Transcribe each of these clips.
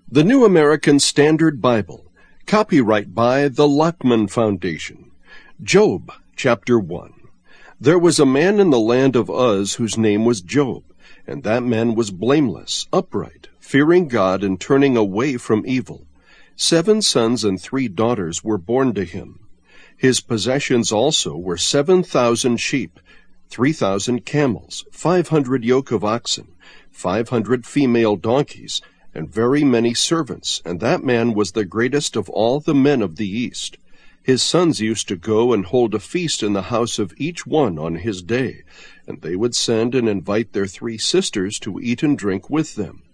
The New American Standard Bible. Copyright by the Lockman Foundation. Job, Chapter 1. There was a man in the land of Uz whose name was Job, and that man was blameless, upright, fearing God and turning away from evil. 7 sons and 3 daughters were born to him. His possessions also were 7,000 sheep, 3,000 camels, 500 yoke of oxen, 500 female donkeys, and very many servants, and that man was the greatest of all the men of the East. His sons used to go and hold a feast in the house of each one on his day, and they would send and invite their 3 sisters to eat and drink with them.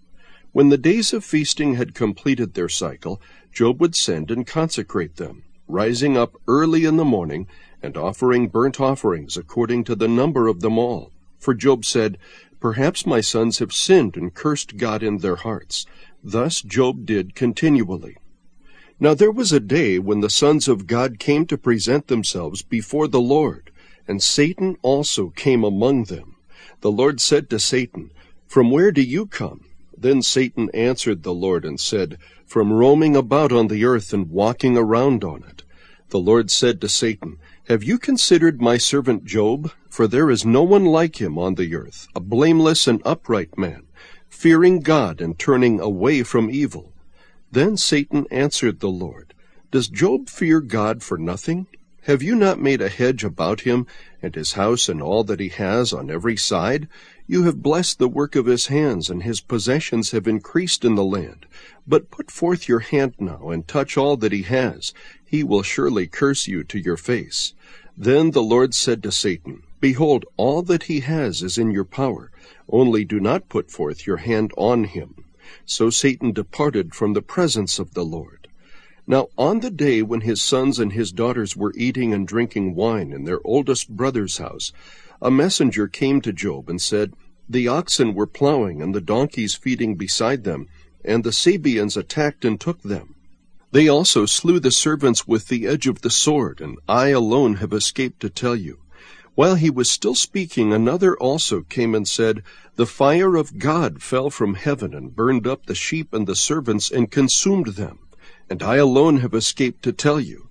When the days of feasting had completed their cycle, Job would send and consecrate them, rising up early in the morning and offering burnt offerings according to the number of them all. For Job said, "Perhaps my sons have sinned and cursed God in their hearts." Thus Job did continually. Now there was a day when the sons of God came to present themselves before the Lord, and Satan also came among them. The Lord said to Satan, "From where do you come?" Then Satan answered the Lord and said, "From roaming about on the earth and walking around on it." The Lord said to Satan, "Have you considered my servant Job? For there is no one like him on the earth, a blameless and upright man, fearing God and turning away from evil." Then Satan answered the Lord, "Does Job fear God for nothing? Have you not made a hedge about him and his house and all that he has on every side? You have blessed the work of his hands, and his possessions have increased in the land. But put forth your hand now and touch all that he has. He will surely curse you to your face." Then the Lord said to Satan, "Behold, all that he has is in your power. Only do not put forth your hand on him." So Satan departed from the presence of the Lord. Now on the day when his sons and his daughters were eating and drinking wine in their oldest brother's house, a messenger came to Job and said, "The oxen were plowing and the donkeys feeding beside them, and the Sabeans attacked and took them. They also slew the servants with the edge of the sword, and I alone have escaped to tell you." While he was still speaking, another also came and said, "The fire of God fell from heaven and burned up the sheep and the servants and consumed them, and I alone have escaped to tell you."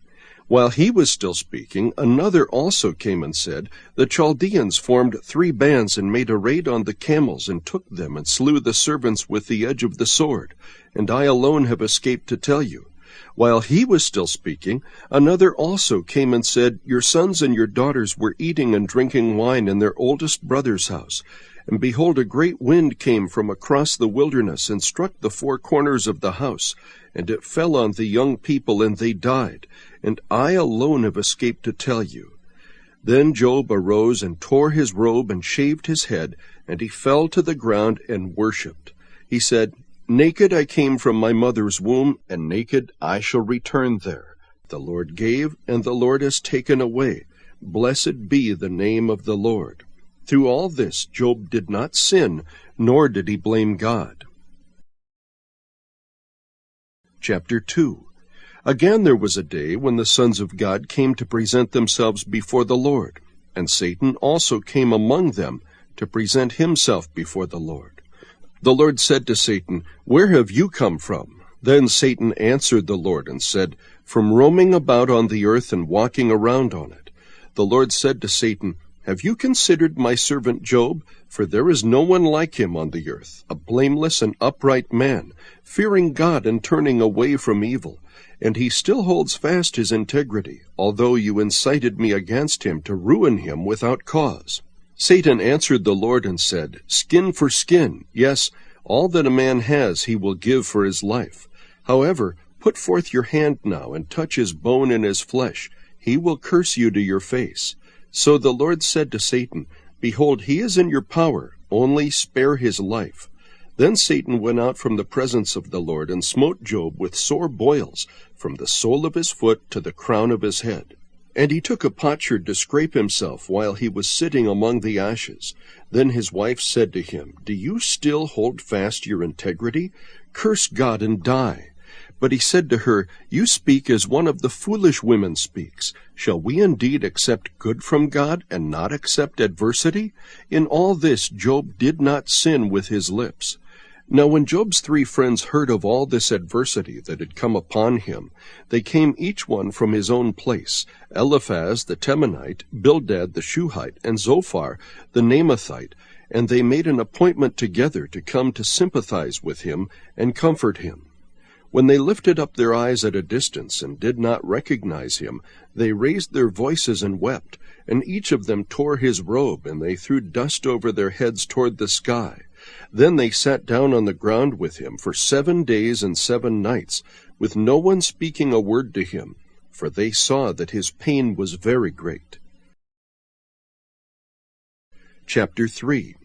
While he was still speaking, another also came and said, "The Chaldeans formed 3 bands and made a raid on the camels and took them and slew the servants with the edge of the sword, and I alone have escaped to tell you." While he was still speaking, another also came and said, "Your sons and your daughters were eating and drinking wine in their oldest brother's house. And behold, a great wind came from across the wilderness and struck the 4 corners of the house, and it fell on the young people, and they died. And I alone have escaped to tell you." Then Job arose and tore his robe and shaved his head, and he fell to the ground and worshipped. He said, "Naked I came from my mother's womb, and naked I shall return there. The Lord gave, and the Lord has taken away. Blessed be the name of the Lord." Through all this Job did not sin, nor did he blame God. Chapter 2. Again there was a day when the sons of God came to present themselves before the Lord, and Satan also came among them to present himself before the Lord. The Lord said to Satan, "Where have you come from?" Then Satan answered the Lord and said, "From roaming about on the earth and walking around on it." The Lord said to Satan, "Have you considered my servant Job? For there is no one like him on the earth, a blameless and upright man, fearing God and turning away from evil. And he still holds fast his integrity, although you incited me against him to ruin him without cause." Satan answered the Lord and said, "Skin for skin, yes, all that a man has he will give for his life. However, put forth your hand now and touch his bone and his flesh. He will curse you to your face." So the Lord said to Satan, "Behold, he is in your power, only spare his life." Then Satan went out from the presence of the Lord and smote Job with sore boils, from the sole of his foot to the crown of his head. And he took a potsherd to scrape himself while he was sitting among the ashes. Then his wife said to him, "Do you still hold fast your integrity? Curse God and die." But he said to her, "You speak as one of the foolish women speaks. Shall we indeed accept good from God and not accept adversity?" In all this Job did not sin with his lips. Now when Job's 3 friends heard of all this adversity that had come upon him, they came each one from his own place, Eliphaz the Temanite, Bildad the Shuhite, and Zophar the Naamathite, and they made an appointment together to come to sympathize with him and comfort him. When they lifted up their eyes at a distance and did not recognize him, they raised their voices and wept, and each of them tore his robe, and they threw dust over their heads toward the sky. Then they sat down on the ground with him for 7 days and 7 nights, with no one speaking a word to him, for they saw that his pain was very great. Chapter 3.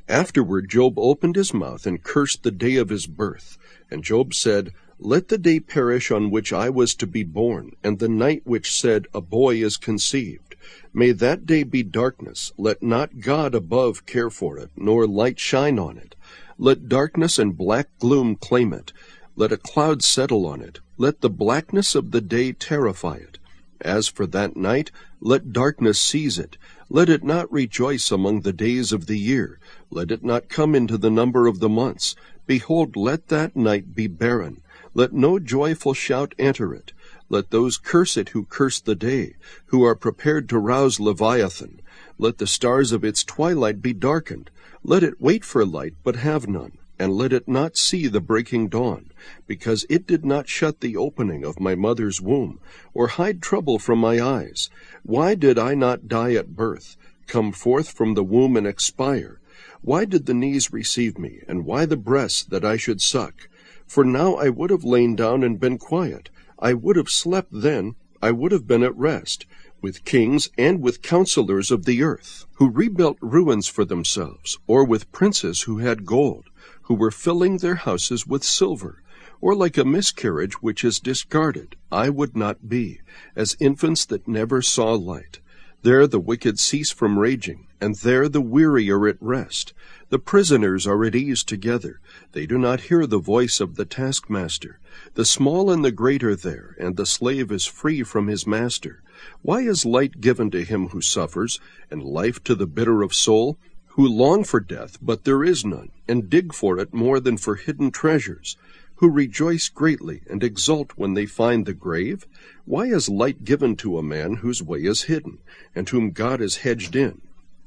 Afterward Job opened his mouth and cursed the day of his birth. And Job said, Let the day perish on which I was to be born, and the night which said, A boy is conceived. May that day be darkness. Let not God above care for it, nor light shine on it. Let darkness and black gloom claim it. Let a cloud settle on it. Let the blackness of the day terrify it. As for that night, let darkness seize it. Let it not rejoice among the days of the year. Let it not come into the number of the months. Behold, let that night be barren. Let no joyful shout enter it. Let those curse it who curse the day, who are prepared to rouse Leviathan. Let the stars of its twilight be darkened. Let it wait for light, but have none. And let it not see the breaking dawn, because it did not shut the opening of my mother's womb, or hide trouble from my eyes. Why did I not die at birth, come forth from the womb and expire? Why did the knees receive me, and why the breasts that I should suck? For now I would have lain down and been quiet. I would have slept then, I would have been at rest, with kings and with counselors of the earth, who rebuilt ruins for themselves, or with princes who had gold, who were filling their houses with silver, or like a miscarriage which is discarded, I would not be, as infants that never saw light. There the wicked cease from raging, and there the weary are at rest. The prisoners are at ease together. They do not hear the voice of the taskmaster. The small and the great are there, and the slave is free from his master. Why is light given to him who suffers, and life to the bitter of soul, who long for death, but there is none, and dig for it more than for hidden treasures, who rejoice greatly and exult when they find the grave? Why is light given to a man whose way is hidden, and whom God has hedged in?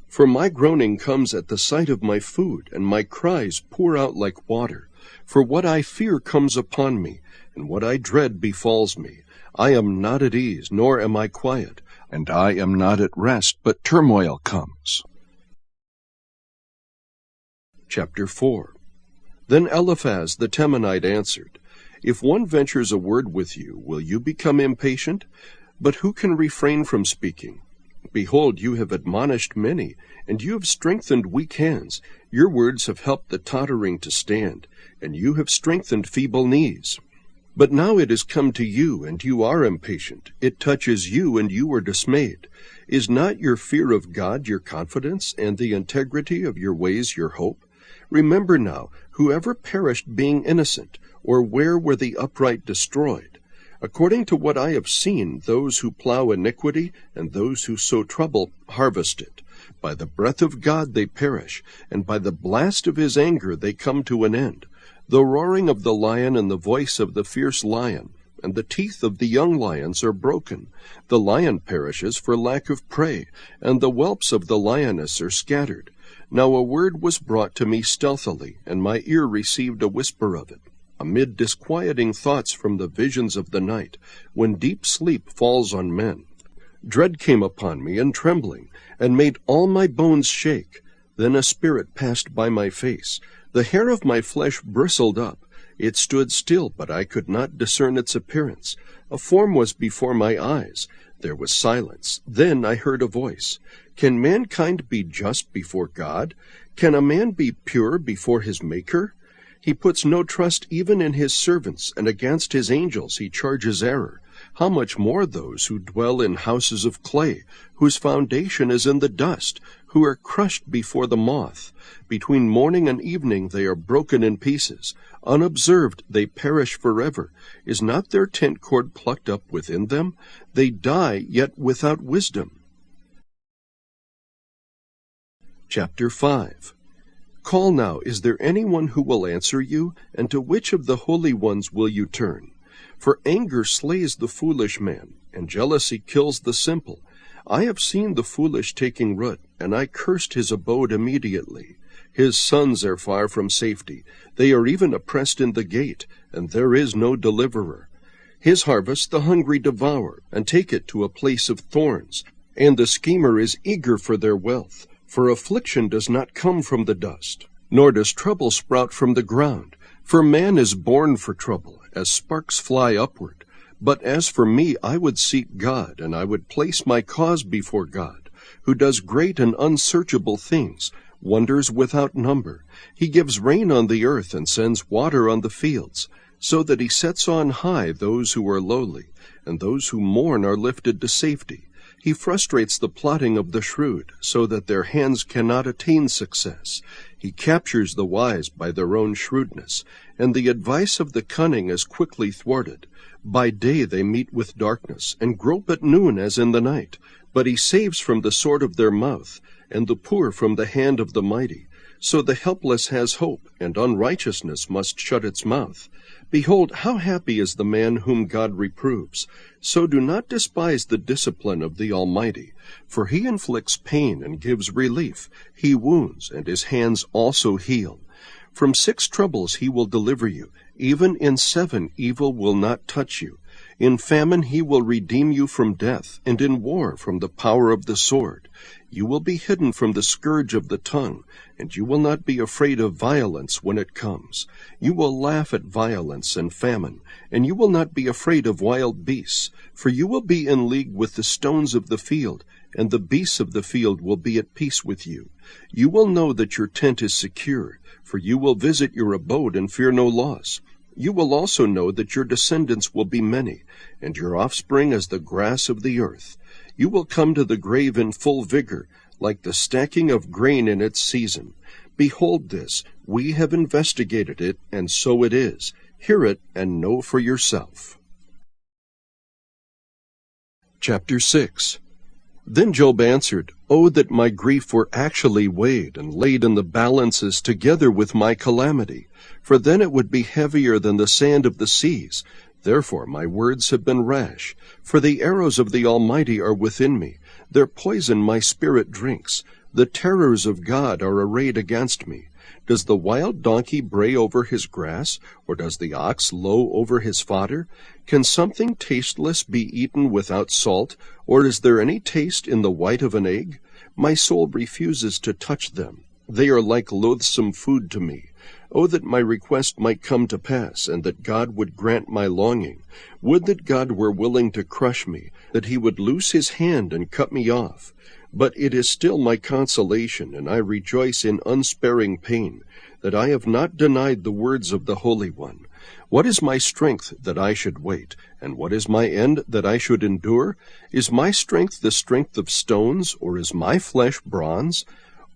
For my groaning comes at the sight of my food, and my cries pour out like water. For what I fear comes upon me, and what I dread befalls me. I am not at ease, nor am I quiet, and I am not at rest, but turmoil comes. Chapter 4. Then Eliphaz the Temanite answered, If one ventures a word with you, will you become impatient? But who can refrain from speaking? Behold, you have admonished many, and you have strengthened weak hands. Your words have helped the tottering to stand, and you have strengthened feeble knees. But now it has come to you, and you are impatient. It touches you, and you are dismayed. Is not your fear of God your confidence, and the integrity of your ways your hope? Remember now, whoever perished being innocent, or where were the upright destroyed? According to what I have seen, those who plow iniquity, and those who sow trouble, harvest it. By the breath of God they perish, and by the blast of his anger they come to an end. The roaring of the lion and the voice of the fierce lion, and the teeth of the young lions are broken. The lion perishes for lack of prey, and the whelps of the lioness are scattered. Now a word was brought to me stealthily, and my ear received a whisper of it, amid disquieting thoughts from the visions of the night, when deep sleep falls on men. Dread came upon me and trembling, and made all my bones shake. Then a spirit passed by my face. The hair of my flesh bristled up. It stood still, but I could not discern its appearance. A form was before my eyes. There was silence. Then I heard a voice. Can mankind be just before God? Can a man be pure before his Maker? He puts no trust even in his servants, and against his angels he charges error. How much more those who dwell in houses of clay, whose foundation is in the dust, who are crushed before the moth. Between morning and evening they are broken in pieces. Unobserved they perish forever. Is not their tent cord plucked up within them? They die, yet without wisdom. Chapter 5. Call now, is there anyone who will answer you? And to which of the holy ones will you turn? For anger slays the foolish man, and jealousy kills the simple. I have seen the foolish taking root, and I cursed his abode immediately. His sons are far from safety. They are even oppressed in the gate, and there is no deliverer. His harvest the hungry devour, and take it to a place of thorns. And the schemer is eager for their wealth. For affliction does not come from the dust, nor does trouble sprout from the ground. For man is born for trouble, as sparks fly upward. But as for me, I would seek God, and I would place my cause before God, who does great and unsearchable things, wonders without number. He gives rain on the earth and sends water on the fields, so that he sets on high those who are lowly, and those who mourn are lifted to safety. He frustrates the plotting of the shrewd, so that their hands cannot attain success. He captures the wise by their own shrewdness, and the advice of the cunning is quickly thwarted. By day they meet with darkness, and grope at noon as in the night. But he saves from the sword of their mouth, and the poor from the hand of the mighty. So the helpless has hope, and unrighteousness must shut its mouth. Behold, how happy is the man whom God reproves. So do not despise the discipline of the Almighty, for he inflicts pain and gives relief. He wounds, and his hands also heal. From 6 troubles he will deliver you. Even in 7 evil will not touch you. In famine he will redeem you from death, and in war from the power of the sword. You will be hidden from the scourge of the tongue, and you will not be afraid of violence when it comes. You will laugh at violence and famine, and you will not be afraid of wild beasts, for you will be in league with the stones of the field, and the beasts of the field will be at peace with you. You will know that your tent is secure, for you will visit your abode and fear no loss. You will also know that your descendants will be many, and your offspring as the grass of the earth. You will come to the grave in full vigor, like the stacking of grain in its season. Behold this, we have investigated it, and so it is. Hear it, and know for yourself. Chapter 6. Then Job answered, Oh, that my grief were actually weighed and laid in the balances together with my calamity, for then it would be heavier than the sand of the seas. Therefore my words have been rash, for the arrows of the Almighty are within me. Their poison my spirit drinks. The terrors of God are arrayed against me. Does the wild donkey bray over his grass, or does the ox low over his fodder? Can something tasteless be eaten without salt, or is there any taste in the white of an egg? My soul refuses to touch them. They are like loathsome food to me. Oh, that my request might come to pass, and that God would grant my longing. Would that God were willing to crush me, that he would loose his hand and cut me off. But it is still my consolation, and I rejoice in unsparing pain, that I have not denied the words of the Holy One. What is my strength that I should wait, and what is my end that I should endure? Is my strength the strength of stones, or is my flesh bronze?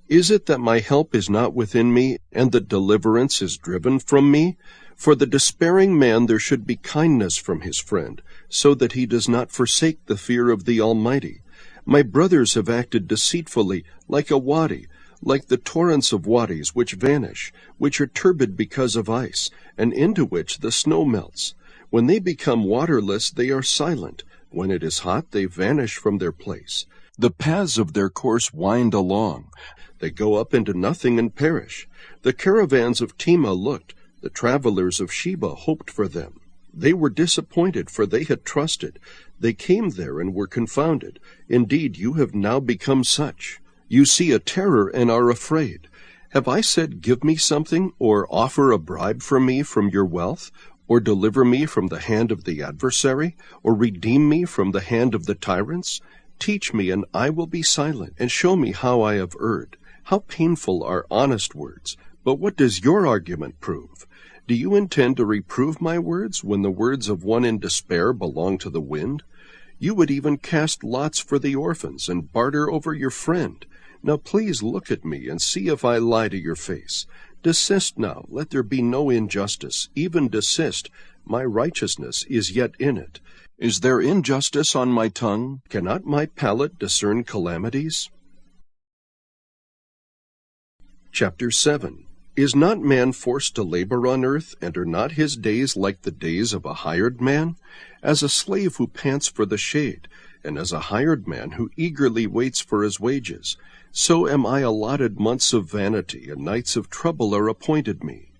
Is it that my help is not within me, and that deliverance is driven from me? For the despairing man there should be kindness from his friend, so that he does not forsake the fear of the Almighty. My brothers have acted deceitfully, like a wadi, like the torrents of wadis which vanish, which are turbid because of ice, and into which the snow melts. When they become waterless, they are silent. When it is hot, they vanish from their place. The paths of their course wind along. They go up into nothing and perish. The caravans of Tema looked. The travelers of Sheba hoped for them. They were disappointed, for they had trusted. They came there and were confounded. Indeed, you have now become such. You see a terror and are afraid. Have I said, give me something, or offer a bribe for me from your wealth, or deliver me from the hand of the adversary, or redeem me from the hand of the tyrants? Teach me, and I will be silent, and show me how I have erred. How painful are honest words! But what does your argument prove? Do you intend to reprove my words when the words of one in despair belong to the wind? You would even cast lots for the orphans and barter over your friend. Now please look at me and see if I lie to your face. Desist now, let there be no injustice. Even desist, my righteousness is yet in it. Is there injustice on my tongue? Cannot my palate discern calamities? Chapter 7. Is not man forced to labor on earth, and are not his days like the days of a hired man? As a slave who pants for the shade, and as a hired man who eagerly waits for his wages, so am I allotted months of vanity, and nights of trouble are appointed me.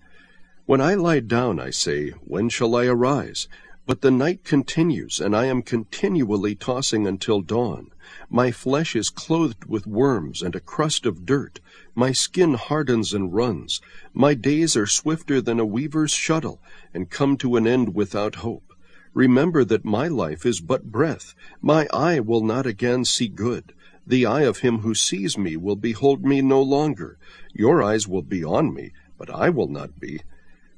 When I lie down, I say, when shall I arise? But the night continues, and I am continually tossing until dawn. My flesh is clothed with worms and a crust of dirt. My skin hardens and runs. My days are swifter than a weaver's shuttle, and come to an end without hope. Remember that my life is but breath. My eye will not again see good. The eye of him who sees me will behold me no longer. Your eyes will be on me, but I will not be.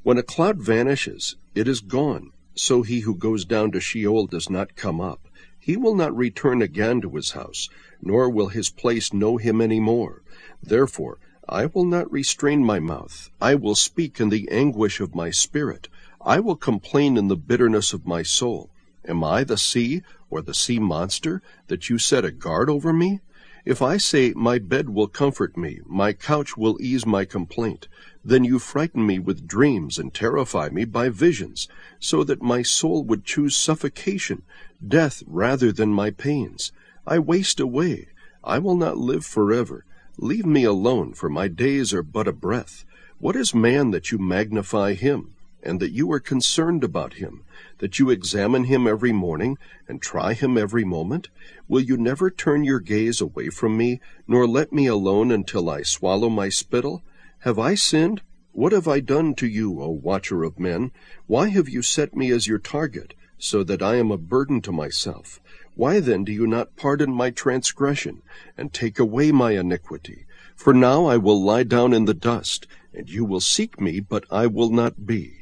When a cloud vanishes, it is gone. So he who goes down to Sheol does not come up. He will not return again to his house, nor will his place know him any more. Therefore, I will not restrain my mouth. I will speak in the anguish of my spirit. I will complain in the bitterness of my soul. Am I the sea, or the sea monster, that you set a guard over me? If I say, my bed will comfort me, my couch will ease my complaint, then you frighten me with dreams and terrify me by visions, so that my soul would choose suffocation, death rather than my pains. I waste away. I will not live forever. Leave me alone, for my days are but a breath. What is man that you magnify him, and that you are concerned about him, that you examine him every morning, and try him every moment? Will you never turn your gaze away from me, nor let me alone until I swallow my spittle? Have I sinned? What have I done to you, O watcher of men? Why have you set me as your target, so that I am a burden to myself? Why then do you not pardon my transgression, and take away my iniquity? For now I will lie down in the dust, and you will seek me, but I will not be.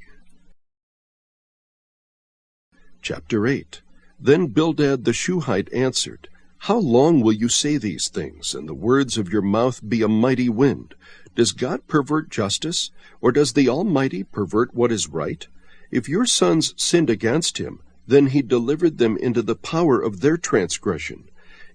Chapter 8. Then Bildad the Shuhite answered, How long will you say these things, and the words of your mouth be a mighty wind? Does God pervert justice, or does the Almighty pervert what is right? If your sons sinned against him, then he delivered them into the power of their transgression.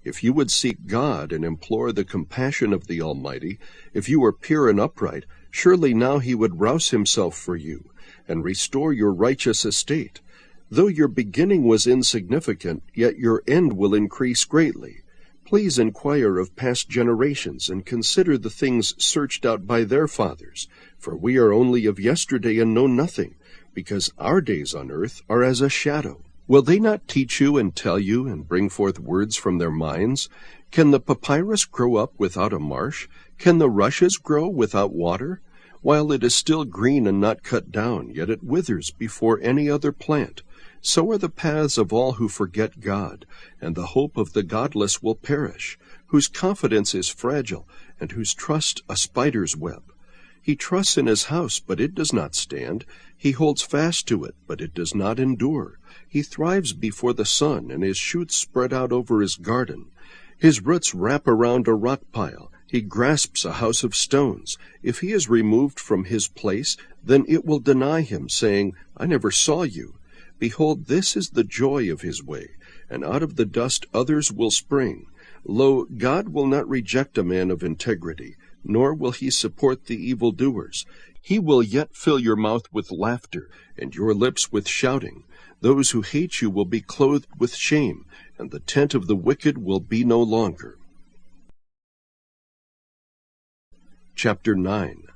If you would seek God and implore the compassion of the Almighty, if you are pure and upright, surely now he would rouse himself for you, and restore your righteous estate. Though your beginning was insignificant, yet your end will increase greatly. Please inquire of past generations, and consider the things searched out by their fathers. For we are only of yesterday and know nothing, because our days on earth are as a shadow. Will they not teach you and tell you, and bring forth words from their minds? Can the papyrus grow up without a marsh? Can the rushes grow without water? While it is still green and not cut down, yet it withers before any other plant. So are the paths of all who forget God, and the hope of the godless will perish, whose confidence is fragile, and whose trust a spider's web. He trusts in his house, but it does not stand. He holds fast to it, but it does not endure. He thrives before the sun, and his shoots spread out over his garden. His roots wrap around a rock pile. He grasps a house of stones. If he is removed from his place, then it will deny him, saying, I never saw you. Behold, this is the joy of his way, and out of the dust others will spring. Lo, God will not reject a man of integrity, nor will he support the evildoers. He will yet fill your mouth with laughter, and your lips with shouting. Those who hate you will be clothed with shame, and the tent of the wicked will be no longer. Chapter 9.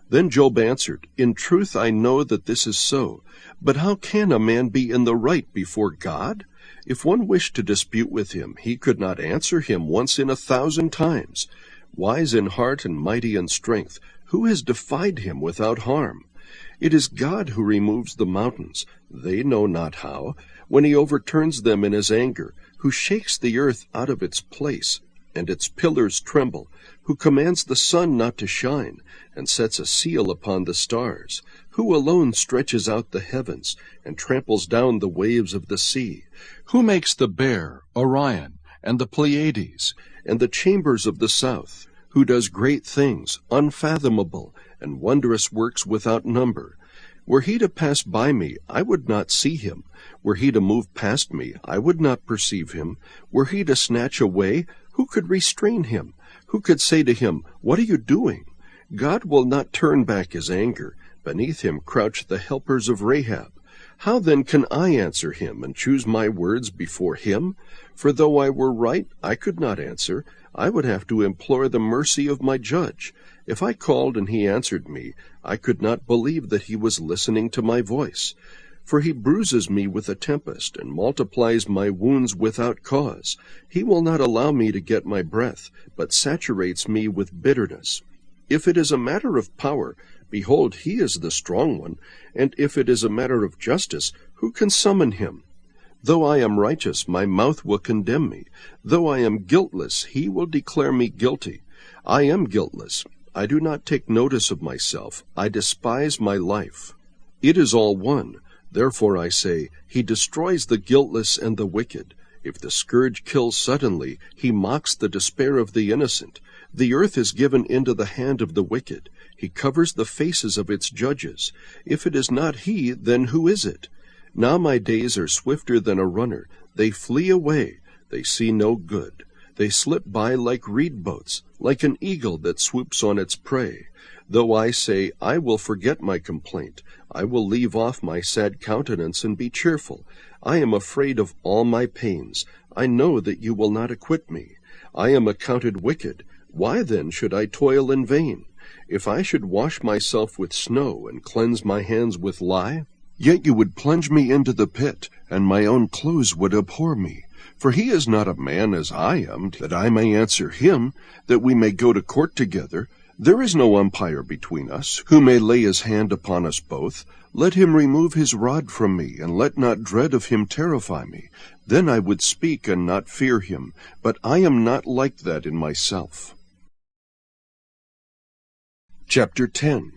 Then Job answered, In truth I know that this is so, but how can a man be in the right before God? If one wished to dispute with him, he could not answer him once in 1,000 times. Wise in heart and mighty in strength, who has defied him without harm? It is God who removes the mountains, they know not how, when he overturns them in his anger, who shakes the earth out of its place, and its pillars tremble, who commands the sun not to shine, and sets a seal upon the stars, who alone stretches out the heavens, and tramples down the waves of the sea, who makes the Bear, Orion, and the Pleiades, and the chambers of the south, who does great things, unfathomable, and wondrous works without number. Were he to pass by me, I would not see him. Were he to move past me, I would not perceive him. Were he to snatch away, who could restrain him? Who could say to him, What are you doing? God will not turn back his anger. Beneath him crouch the helpers of Rahab. How then can I answer him and choose my words before him? For though I were right, I could not answer. I would have to implore the mercy of my judge. If I called and he answered me, I could not believe that he was listening to my voice. For he bruises me with a tempest and multiplies my wounds without cause. He will not allow me to get my breath, but saturates me with bitterness. If it is a matter of power, behold, he is the strong one, and if it is a matter of justice, who can summon him? Though I am righteous, my mouth will condemn me. Though I am guiltless, he will declare me guilty. I am guiltless. I do not take notice of myself. I despise my life. It is all one. Therefore I say, he destroys the guiltless and the wicked. If the scourge kills suddenly, he mocks the despair of the innocent. The earth is given into the hand of the wicked. He covers the faces of its judges. If it is not he, then who is it? Now my days are swifter than a runner. They flee away. They see no good. They slip by like reed boats, like an eagle that swoops on its prey. Though I say, I will forget my complaint, I will leave off my sad countenance and be cheerful. I am afraid of all my pains. I know that you will not acquit me. I am accounted wicked. Why then should I toil in vain? If I should wash myself with snow and cleanse my hands with lye, yet you would plunge me into the pit, and my own clothes would abhor me. For he is not a man as I am, that I may answer him, that we may go to court together. There is no umpire between us, who may lay his hand upon us both. Let him remove his rod from me, and let not dread of him terrify me. Then I would speak and not fear him, but I am not like that in myself. Chapter 10.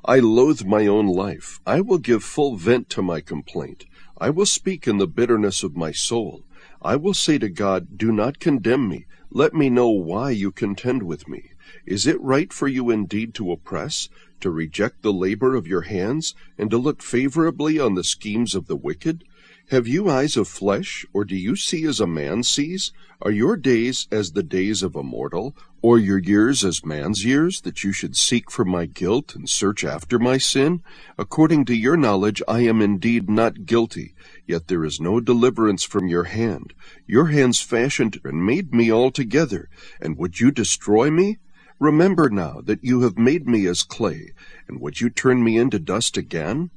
I loathe my own life. I will give full vent to my complaint. I will speak in the bitterness of my soul. I will say to God, do not condemn me. Let me know why you contend with me. Is it right for you indeed to oppress, to reject the labor of your hands, and to look favorably on the schemes of the wicked? Have you eyes of flesh, or do you see as a man sees? Are your days as the days of a mortal, or your years as man's years, that you should seek for my guilt and search after my sin? According to your knowledge I am indeed not guilty, yet there is no deliverance from your hand. Your hands fashioned and made me altogether, and would you destroy me? Remember now that you have made me as clay, and would you turn me into dust again?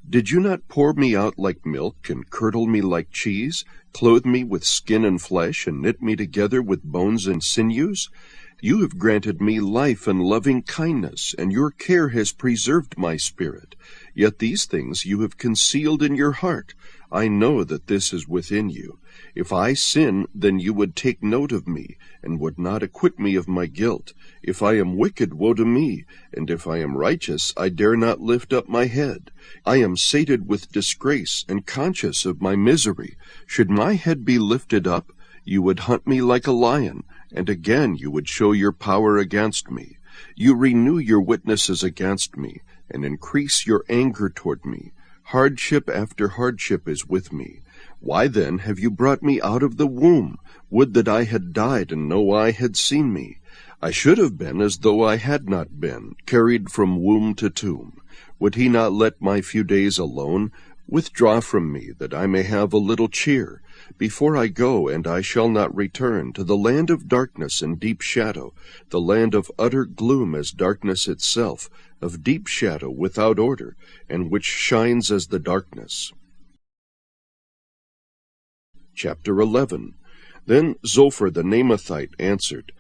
Did you not pour me out like milk, and curdle me like cheese, clothe me with skin and flesh, and knit me together with bones and sinews? You have granted me life and loving kindness, and your care has preserved my spirit. Yet these things you have concealed in your heart. I know that this is within you. If I sin, then you would take note of me, and would not acquit me of my guilt. If I am wicked, woe to me, and if I am righteous, I dare not lift up my head. I am sated with disgrace, and conscious of my misery. Should my head be lifted up, you would hunt me like a lion, and again you would show your power against me. You renew your witnesses against me, and increase your anger toward me. Hardship after hardship is with me. Why then have you brought me out of the womb? Would that I had died, and no eye had seen me. I should have been as though I had not been, carried from womb to tomb. Would he not let my few days alone? Withdraw from me, that I may have a little cheer. Before I go, and I shall not return, to the land of darkness and deep shadow, the land of utter gloom as darkness itself, of deep shadow without order, and which shines as the darkness. Chapter 11. Then Zophar the Naamathite answered,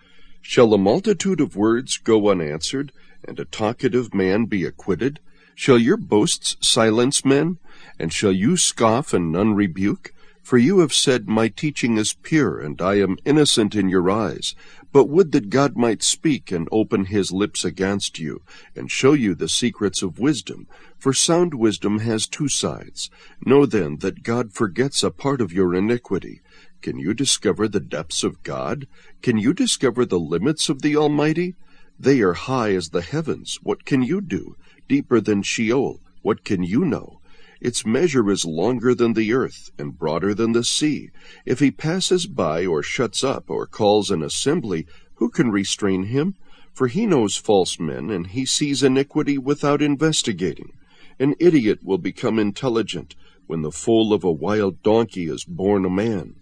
Shall a multitude of words go unanswered, and a talkative man be acquitted? Shall your boasts silence men? And shall you scoff and none rebuke? For you have said, My teaching is pure, and I am innocent in your eyes. But would that God might speak and open his lips against you, and show you the secrets of wisdom. For sound wisdom has two sides. Know then that God forgets a part of your iniquity. Can you discover the depths of God? Can you discover the limits of the Almighty? They are high as the heavens. What can you do? Deeper than Sheol. What can you know? Its measure is longer than the earth, and broader than the sea. If he passes by, or shuts up, or calls an assembly, who can restrain him? For he knows false men, and he sees iniquity without investigating. An idiot will become intelligent when the foal of a wild donkey is born a man.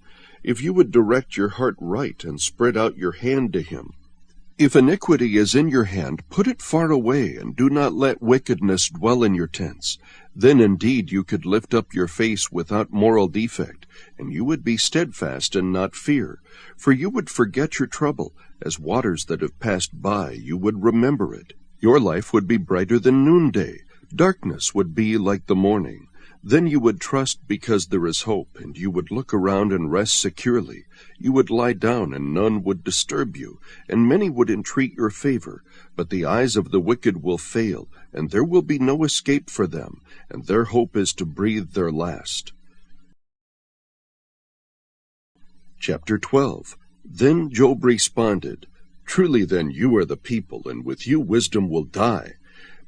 If you would direct your heart right and spread out your hand to him. If iniquity is in your hand, put it far away, and do not let wickedness dwell in your tents. Then indeed you could lift up your face without moral defect, and you would be steadfast and not fear. For you would forget your trouble, as waters that have passed by, you would remember it. Your life would be brighter than noonday. Darkness would be like the morning. Then you would trust because there is hope, and you would look around and rest securely. You would lie down, and none would disturb you, and many would entreat your favor. But the eyes of the wicked will fail, and there will be no escape for them, and their hope is to breathe their last. Chapter 12. Then Job responded, Truly then you are the people, and with you wisdom will die.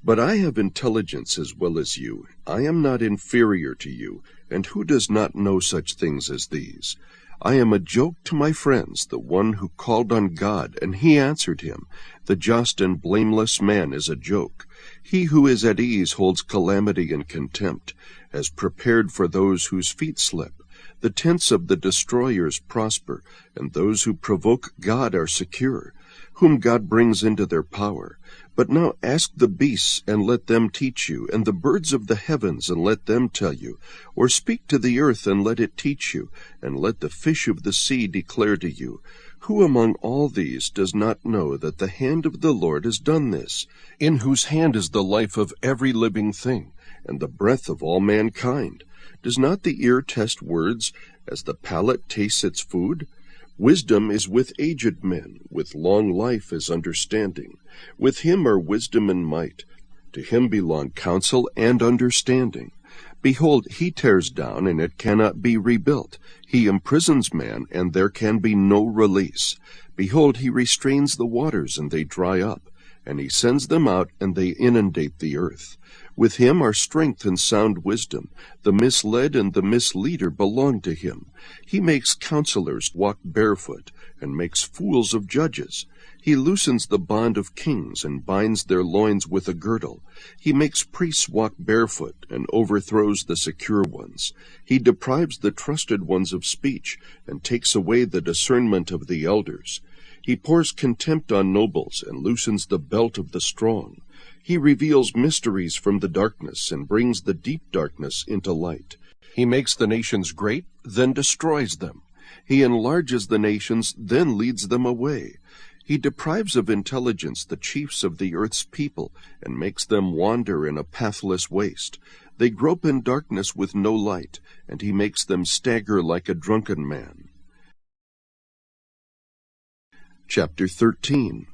But I have intelligence as well as you. I am not inferior to you, and who does not know such things as these? I am a joke to my friends, the one who called on God, and he answered him. The just and blameless man is a joke. He who is at ease holds calamity and contempt, as prepared for those whose feet slip. The tents of the destroyers prosper, and those who provoke God are secure, whom God brings into their power. But now ask the beasts, and let them teach you, and the birds of the heavens, and let them tell you. Or speak to the earth, and let it teach you, and let the fish of the sea declare to you. Who among all these does not know that the hand of the Lord has done this, in whose hand is the life of every living thing, and the breath of all mankind? Does not the ear test words, as the palate tastes its food? Wisdom is with aged men, with long life is understanding. With him are wisdom and might. To him belong counsel and understanding. Behold, he tears down, and it cannot be rebuilt. He imprisons man, and there can be no release. Behold, he restrains the waters, and they dry up. And he sends them out, and they inundate the earth. With him are strength and sound wisdom. The misled and the misleader belong to him. He makes counselors walk barefoot, and makes fools of judges. He loosens the bond of kings, and binds their loins with a girdle. He makes priests walk barefoot, and overthrows the secure ones. He deprives the trusted ones of speech, and takes away the discernment of the elders. He pours contempt on nobles, and loosens the belt of the strong. He reveals mysteries from the darkness, and brings the deep darkness into light. He makes the nations great, then destroys them. He enlarges the nations, then leads them away. He deprives of intelligence the chiefs of the earth's people, and makes them wander in a pathless waste. They grope in darkness with no light, and he makes them stagger like a drunken man. Chapter 13.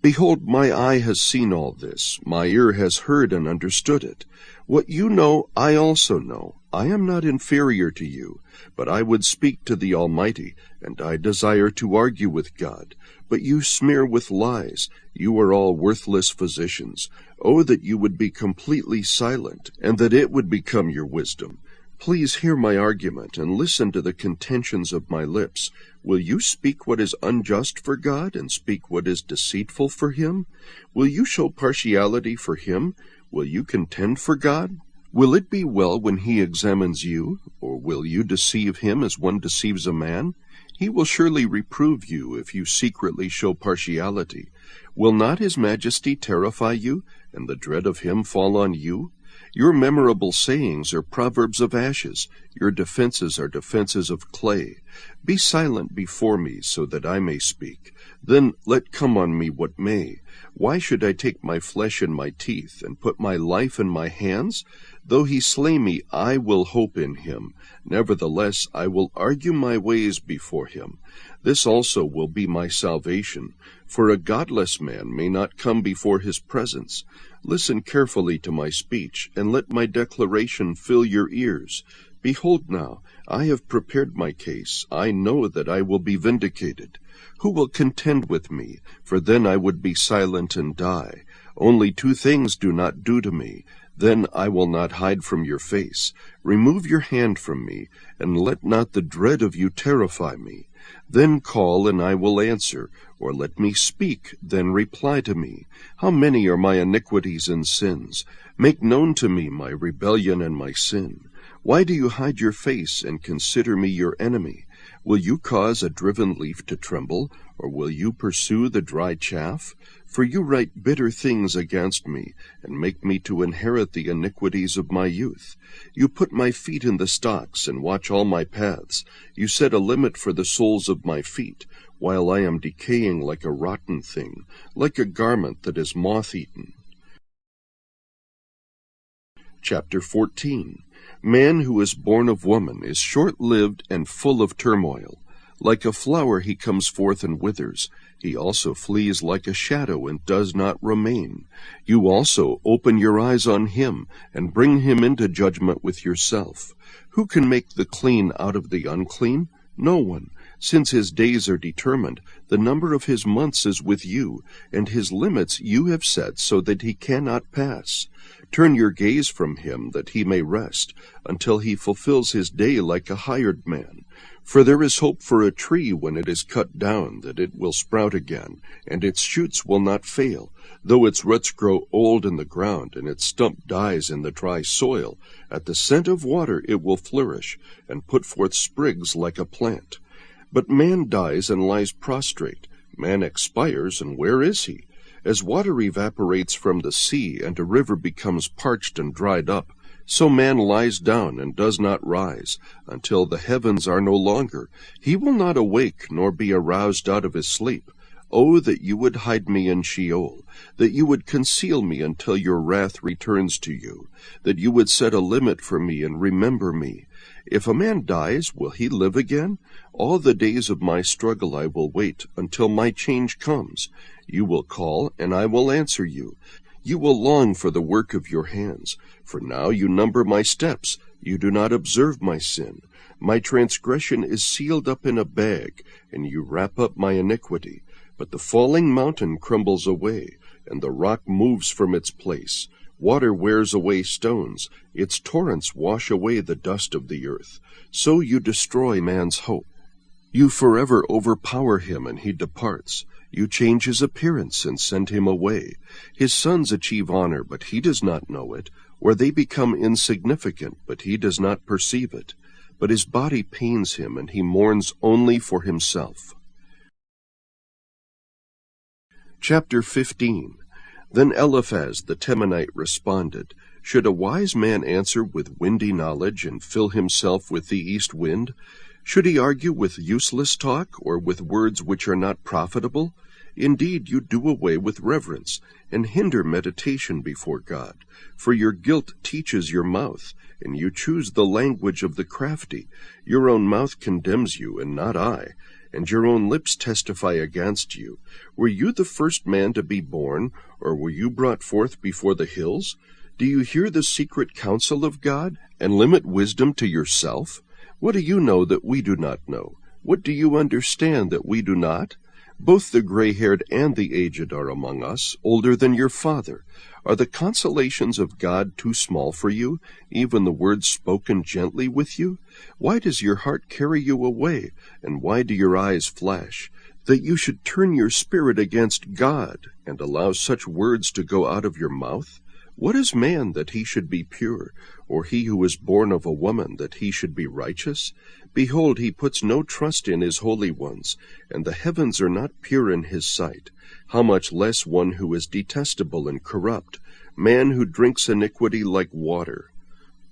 Behold, my eye has seen all this, my ear has heard and understood it. What you know, I also know. I am not inferior to you, but I would speak to the Almighty, and I desire to argue with God. But you smear with lies. You are all worthless physicians. Oh, that you would be completely silent, and that it would become your wisdom. Please hear my argument, and listen to the contentions of my lips. Will you speak what is unjust for God, and speak what is deceitful for him? Will you show partiality for him? Will you contend for God? Will it be well when he examines you, or will you deceive him as one deceives a man? He will surely reprove you if you secretly show partiality. Will not his majesty terrify you, and the dread of him fall on you? Your memorable sayings are proverbs of ashes. Your defenses are defenses of clay. Be silent before me, so that I may speak. Then let come on me what may. Why should I take my flesh in my teeth, and put my life in my hands? Though he slay me, I will hope in him. Nevertheless, I will argue my ways before him. This also will be my salvation. For a godless man may not come before his presence. Listen carefully to my speech, and let my declaration fill your ears. Behold now, I have prepared my case. I know that I will be vindicated. Who will contend with me? For then I would be silent and die. Only two things do not do to me. Then I will not hide from your face. Remove your hand from me, and let not the dread of you terrify me. Then call, and I will answer, or let me speak, then reply to me. How many are my iniquities and sins? Make known to me my rebellion and my sin. Why do you hide your face and consider me your enemy? Will you cause a driven leaf to tremble, or will you pursue the dry chaff? For you write bitter things against me, and make me to inherit the iniquities of my youth. You put my feet in the stocks, and watch all my paths. You set a limit for the soles of my feet, while I am decaying like a rotten thing, like a garment that is moth-eaten. Chapter 14. Man who is born of woman is short-lived and full of turmoil. Like a flower he comes forth and withers. He also flees like a shadow and does not remain. You also open your eyes on him and bring him into judgment with yourself. Who can make the clean out of the unclean? No one. Since his days are determined, the number of his months is with you, and his limits you have set so that he cannot pass. Turn your gaze from him that he may rest, until he fulfills his day like a hired man. For there is hope for a tree when it is cut down, that it will sprout again, and its shoots will not fail. Though its roots grow old in the ground, and its stump dies in the dry soil, at the scent of water it will flourish, and put forth sprigs like a plant. But man dies and lies prostrate. Man expires, and where is he? As water evaporates from the sea, and a river becomes parched and dried up, so man lies down and does not rise, until the heavens are no longer. He will not awake, nor be aroused out of his sleep. Oh, that you would hide me in Sheol, that you would conceal me until your wrath returns to you, that you would set a limit for me and remember me. If a man dies, will he live again? All the days of my struggle I will wait until my change comes. You will call, and I will answer you. You will long for the work of your hands. For now you number my steps. You do not observe my sin. My transgression is sealed up in a bag, and you wrap up my iniquity. But the falling mountain crumbles away, and the rock moves from its place. Water wears away stones. Its torrents wash away the dust of the earth. So you destroy man's hope. You forever overpower him, and he departs. You change his appearance and send him away. His sons achieve honor, but he does not know it, or they become insignificant, but he does not perceive it. But his body pains him, and he mourns only for himself. Chapter 15. Then Eliphaz the Temanite responded, Should a wise man answer with windy knowledge and fill himself with the east wind? Should he argue with useless talk, or with words which are not profitable? Indeed, you do away with reverence, and hinder meditation before God. For your guilt teaches your mouth, and you choose the language of the crafty. Your own mouth condemns you, and not I, and your own lips testify against you. Were you the first man to be born, or were you brought forth before the hills? Do you hear the secret counsel of God, and limit wisdom to yourself? What do you know that we do not know? What do you understand that we do not? Both the gray-haired and the aged are among us, older than your father. Are the consolations of God too small for you, even the words spoken gently with you? Why does your heart carry you away, and why do your eyes flash? That you should turn your spirit against God, and allow such words to go out of your mouth? What is man that he should be pure, or he who is born of a woman that he should be righteous? Behold, he puts no trust in his holy ones, and the heavens are not pure in his sight. How much less one who is detestable and corrupt, man who drinks iniquity like water.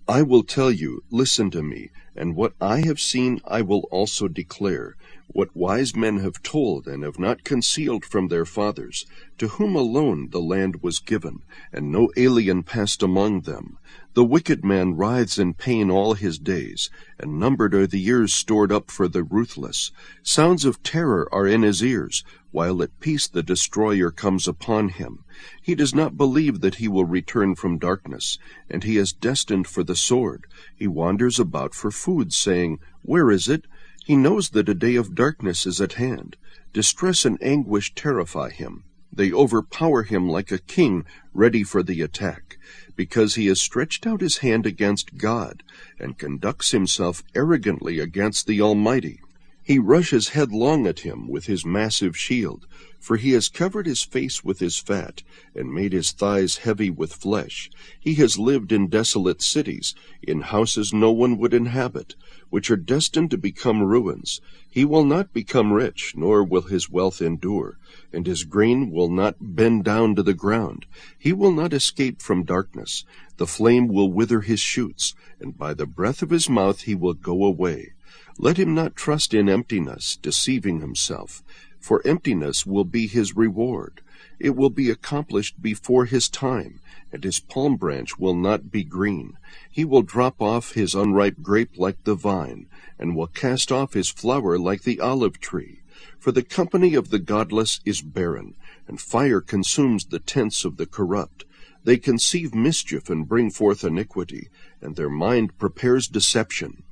I will tell you, listen to me, and what I have seen I will also declare, what wise men have told and have not concealed from their fathers, to whom alone the land was given, and no alien passed among them. The wicked man writhes in pain all his days, and numbered are the years stored up for the ruthless. Sounds of terror are in his ears, while at peace the destroyer comes upon him. He does not believe that he will return from darkness, and he is destined for the sword. He wanders about for food, saying, Where is it? He knows that a day of darkness is at hand. Distress and anguish terrify him. They overpower him like a king ready for the attack. because he has stretched out his hand against God, and conducts himself arrogantly against the Almighty. He rushes headlong at him with his massive shield, for he has covered his face with his fat, and made his thighs heavy with flesh. He has lived in desolate cities, in houses no one would inhabit, which are destined to become ruins. He will not become rich, nor will his wealth endure, and his grain will not bend down to the ground. He will not escape from darkness. The flame will wither his shoots, and by the breath of his mouth he will go away. Let him not trust in emptiness, deceiving himself, for emptiness will be his reward. It will be accomplished before his time, and his palm branch will not be green. He will drop off his unripe grape like the vine, and will cast off his flower like the olive tree. For the company of the godless is barren, and fire consumes the tents of the corrupt. They conceive mischief and bring forth iniquity, and their mind prepares deception.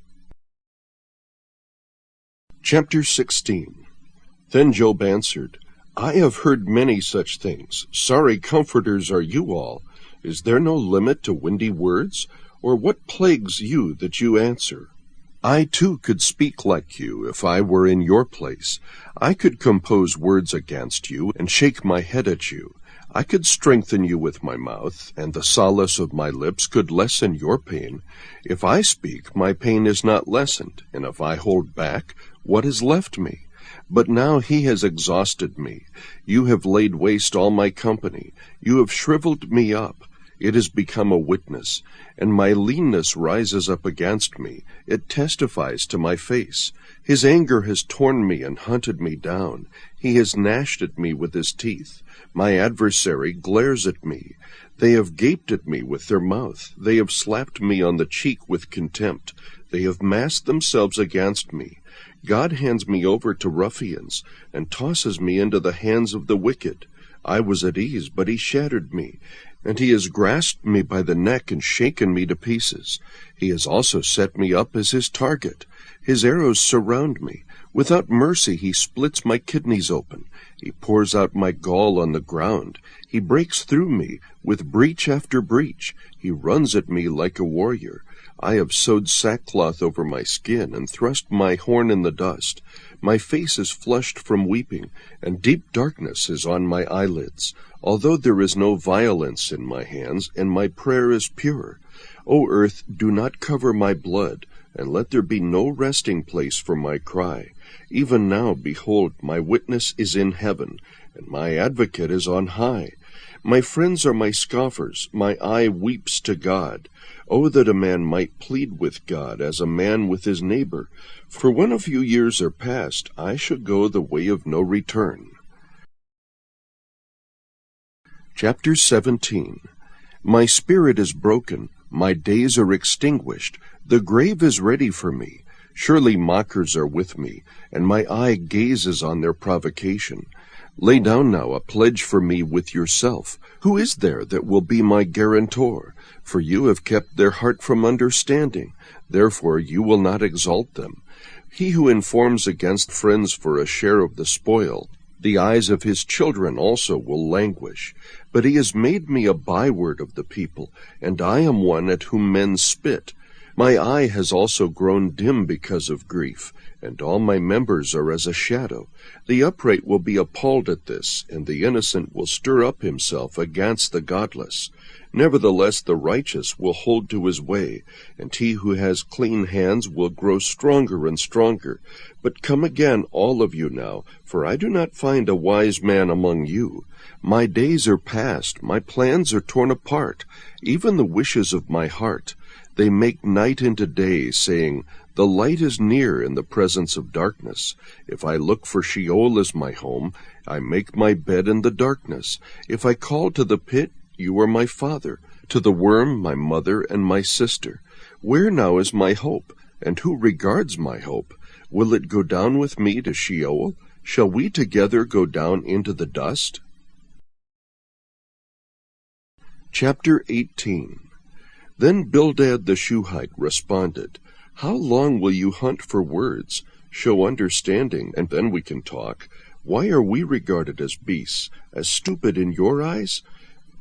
Chapter 16. Then Job answered, I have heard many such things. Sorry comforters are you all. Is there no limit to windy words? Or what plagues you that you answer? I too could speak like you if I were in your place. I could compose words against you and shake my head at you. I could strengthen you with my mouth, and the solace of my lips could lessen your pain. If I speak, my pain is not lessened, and if I hold back, what is left me? But now he has exhausted me. You have laid waste all my company. You have shriveled me up. It has become a witness, and my leanness rises up against me. It testifies to my face. His anger has torn me and hunted me down. He has gnashed at me with his teeth. My adversary glares at me. They have gaped at me with their mouth. They have slapped me on the cheek with contempt. They have massed themselves against me. God hands me over to ruffians, and tosses me into the hands of the wicked. I was at ease, but he shattered me, and he has grasped me by the neck and shaken me to pieces. He has also set me up as his target. His arrows surround me. Without mercy he splits my kidneys open. He pours out my gall on the ground. He breaks through me with breach after breach. He runs at me like a warrior. I have sewed sackcloth over my skin and thrust my horn in the dust. My face is flushed from weeping, and deep darkness is on my eyelids, although there is no violence in my hands, and my prayer is pure. O earth, do not cover my blood, and let there be no resting place for my cry. Even now, behold, my witness is in heaven, and my advocate is on high. My friends are my scoffers. My eye weeps to God. Oh, that a man might plead with God as a man with his neighbor. For when a few years are past, I shall go the way of no return. Chapter 17. My spirit is broken. My days are extinguished. The grave is ready for me. Surely mockers are with me, and my eye gazes on their provocation. Lay down now a pledge for me with yourself. Who is there that will be my guarantor? For you have kept their heart from understanding. Therefore you will not exalt them. He who informs against friends for a share of the spoil, the eyes of his children also will languish. But he has made me a byword of the people, and I am one at whom men spit. My eye has also grown dim because of grief, and all my members are as a shadow. The upright will be appalled at this, and the innocent will stir up himself against the godless. Nevertheless the righteous will hold to his way, and he who has clean hands will grow stronger and stronger. But come again, all of you now, for I do not find a wise man among you. My days are past, my plans are torn apart, even the wishes of my heart. They make night into day, saying, The light is near in the presence of darkness. If I look for Sheol as my home, I make my bed in the darkness. If I call to the pit, you are my father, to the worm my mother and my sister. Where now is my hope, and who regards my hope? Will it go down with me to Sheol? Shall we together go down into the dust? Chapter 18. Then Bildad the Shuhite responded, How long will you hunt for words? Show understanding, and then we can talk. Why are we regarded as beasts, as stupid in your eyes?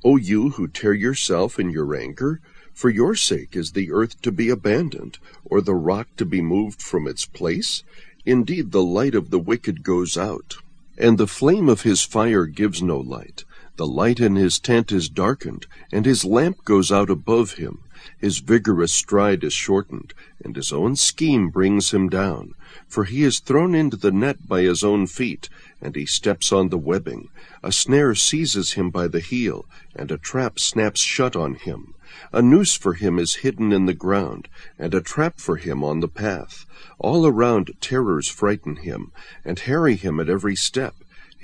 O you who tear yourself in your anger? For your sake is the earth to be abandoned, or the rock to be moved from its place? Indeed, the light of the wicked goes out, and the flame of his fire gives no light. The light in his tent is darkened, and his lamp goes out above him. His vigorous stride is shortened, and his own scheme brings him down. For he is thrown into the net by his own feet, and he steps on the webbing. A snare seizes him by the heel, and a trap snaps shut on him. A noose for him is hidden in the ground, and a trap for him on the path. All around terrors frighten him, and harry him at every step.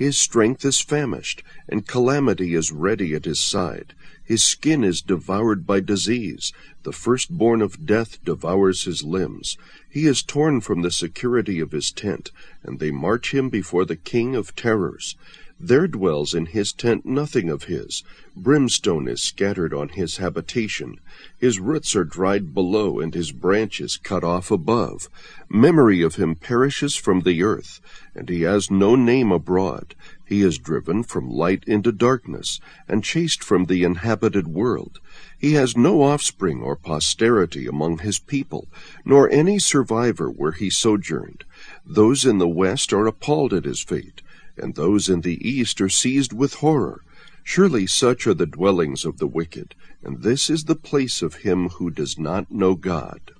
His strength is famished, and calamity is ready at his side. His skin is devoured by disease. The firstborn of death devours his limbs. He is torn from the security of his tent, and they march him before the king of terrors. There dwells in his tent nothing of his. Brimstone is scattered on his habitation. His roots are dried below, and his branches cut off above. Memory of him perishes from the earth, and he has no name abroad. He is driven from light into darkness, and chased from the inhabited world. He has no offspring or posterity among his people, nor any survivor where he sojourned. Those in the west are appalled at his fate, and those in the east are seized with horror. Surely such are the dwellings of the wicked, and this is the place of him who does not know God.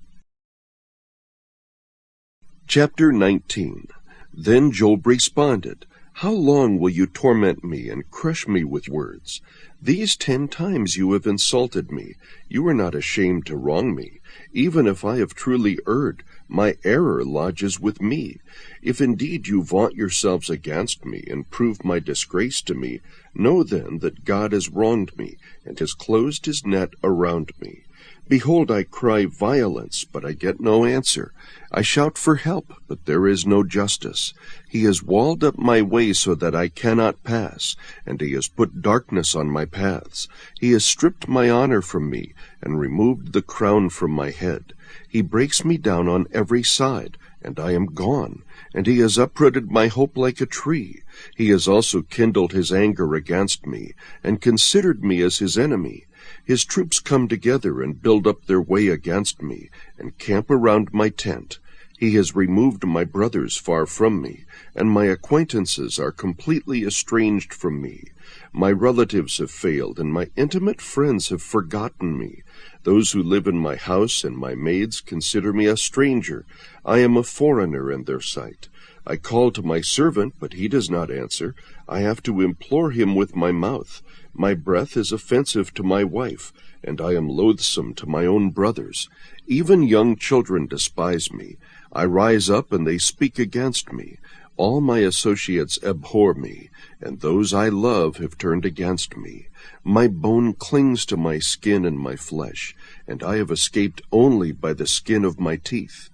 Chapter 19. Then Job responded, How long will you torment me and crush me with words? These 10 times you have insulted me. You are not ashamed to wrong me. Even if I have truly erred, my error lodges with me. If indeed you vaunt yourselves against me and prove my disgrace to me, know then that God has wronged me and has closed his net around me. Behold, I cry violence, but I get no answer. I shout for help, but there is no justice. He has walled up my way so that I cannot pass, and he has put darkness on my paths. He has stripped my honor from me, and removed the crown from my head. He breaks me down on every side, and I am gone, and he has uprooted my hope like a tree. He has also kindled his anger against me, and considered me as his enemy. His troops come together and build up their way against me, and camp around my tent. He has removed my brothers far from me, and my acquaintances are completely estranged from me. My relatives have failed, and my intimate friends have forgotten me. Those who live in my house and my maids consider me a stranger. I am a foreigner in their sight. I call to my servant, but he does not answer. I have to implore him with my mouth. My breath is offensive to my wife, and I am loathsome to my own brothers. Even young children despise me. I rise up, and they speak against me. All my associates abhor me, and those I love have turned against me. My bone clings to my skin and my flesh, and I have escaped only by the skin of my teeth.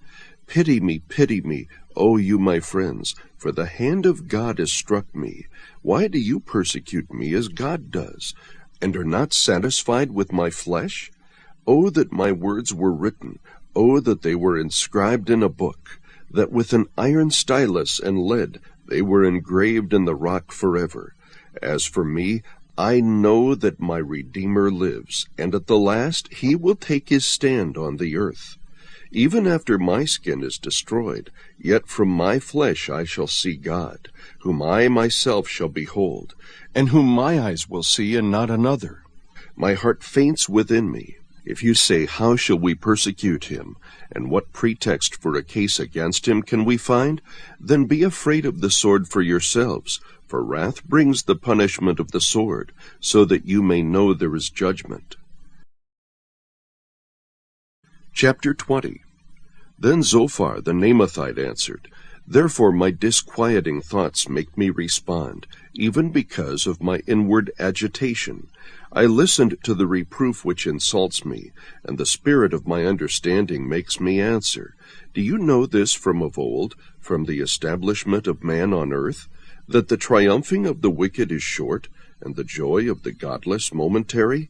Pity me, O you my friends, for the hand of God has struck me. Why do you persecute me as God does, and are not satisfied with my flesh? Oh, that my words were written! Oh, that they were inscribed in a book, that with an iron stylus and lead they were engraved in the rock forever. As for me, I know that my Redeemer lives, and at the last he will take his stand on the earth. Even after my skin is destroyed, yet from my flesh I shall see God, whom I myself shall behold, and whom my eyes will see and not another. My heart faints within me. If you say, How shall we persecute him? And what pretext for a case against him can we find? Then be afraid of the sword for yourselves, for wrath brings the punishment of the sword, so that you may know there is judgment. Chapter 20. Then Zophar the Naamathite answered, Therefore my disquieting thoughts make me respond, even because of my inward agitation. I listened to the reproof which insults me, and the spirit of my understanding makes me answer. Do you know this from of old, from the establishment of man on earth, that the triumphing of the wicked is short, and the joy of the godless momentary?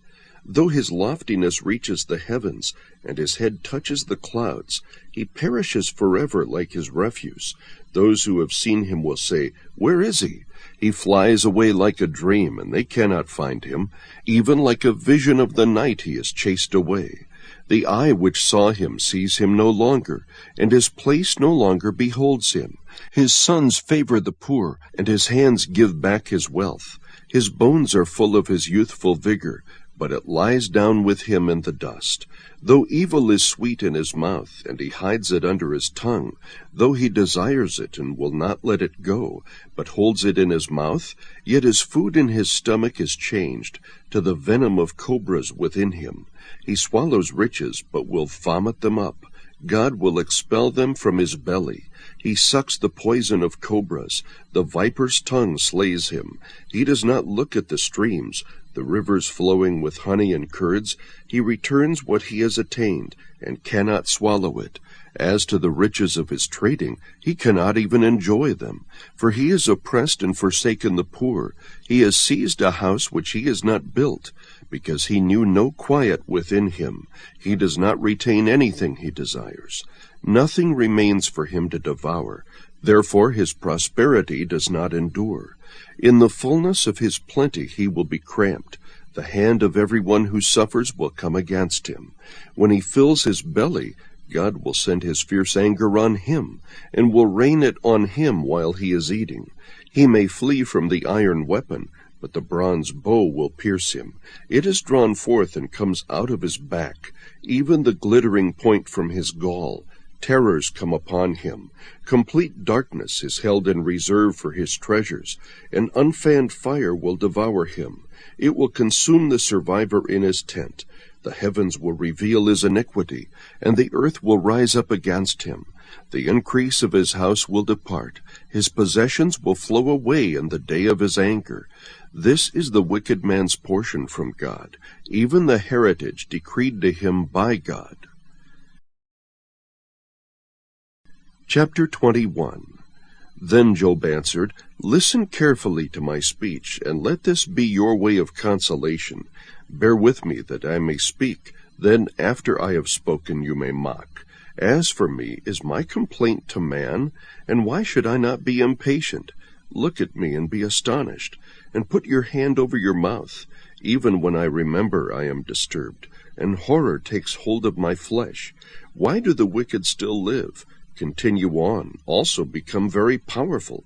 Though his loftiness reaches the heavens, and his head touches the clouds, he perishes forever like his refuse. Those who have seen him will say, "Where is he?" He flies away like a dream, and they cannot find him. Even like a vision of the night he is chased away. The eye which saw him sees him no longer, and his place no longer beholds him. His sons favor the poor, and his hands give back his wealth. His bones are full of his youthful vigor, but it lies down with him in the dust. Though evil is sweet in his mouth, and he hides it under his tongue, though he desires it and will not let it go, but holds it in his mouth, yet his food in his stomach is changed to the venom of cobras within him. He swallows riches, but will vomit them up. God will expel them from his belly. He sucks the poison of cobras. The viper's tongue slays him. He does not look at the streams, the rivers flowing with honey and curds. He returns what he has attained, and cannot swallow it. As to the riches of his trading, he cannot even enjoy them. For he has oppressed and forsaken the poor. He has seized a house which he has not built, because he knew no quiet within him. He does not retain anything he desires. Nothing remains for him to devour. Therefore his prosperity does not endure. In the fullness of his plenty he will be cramped. The hand of everyone who suffers will come against him. When he fills his belly, God will send his fierce anger on him, and will rain it on him while he is eating. He may flee from the iron weapon, but the bronze bow will pierce him. It is drawn forth and comes out of his back, even the glittering point from his gall. Terrors come upon him. Complete darkness is held in reserve for his treasures. An unfanned fire will devour him. It will consume the survivor in his tent. The heavens will reveal his iniquity, and the earth will rise up against him. The increase of his house will depart. His possessions will flow away in the day of his anger. This is the wicked man's portion from God, even the heritage decreed to him by God. Chapter 21. Then Job answered, "Listen carefully to my speech, and let this be your way of consolation. Bear with me that I may speak, then after I have spoken you may mock. As for me, is my complaint to man? And why should I not be impatient? Look at me and be astonished, and put your hand over your mouth. Even when I remember I am disturbed, and horror takes hold of my flesh. Why do the wicked still live? Continue on, also become very powerful.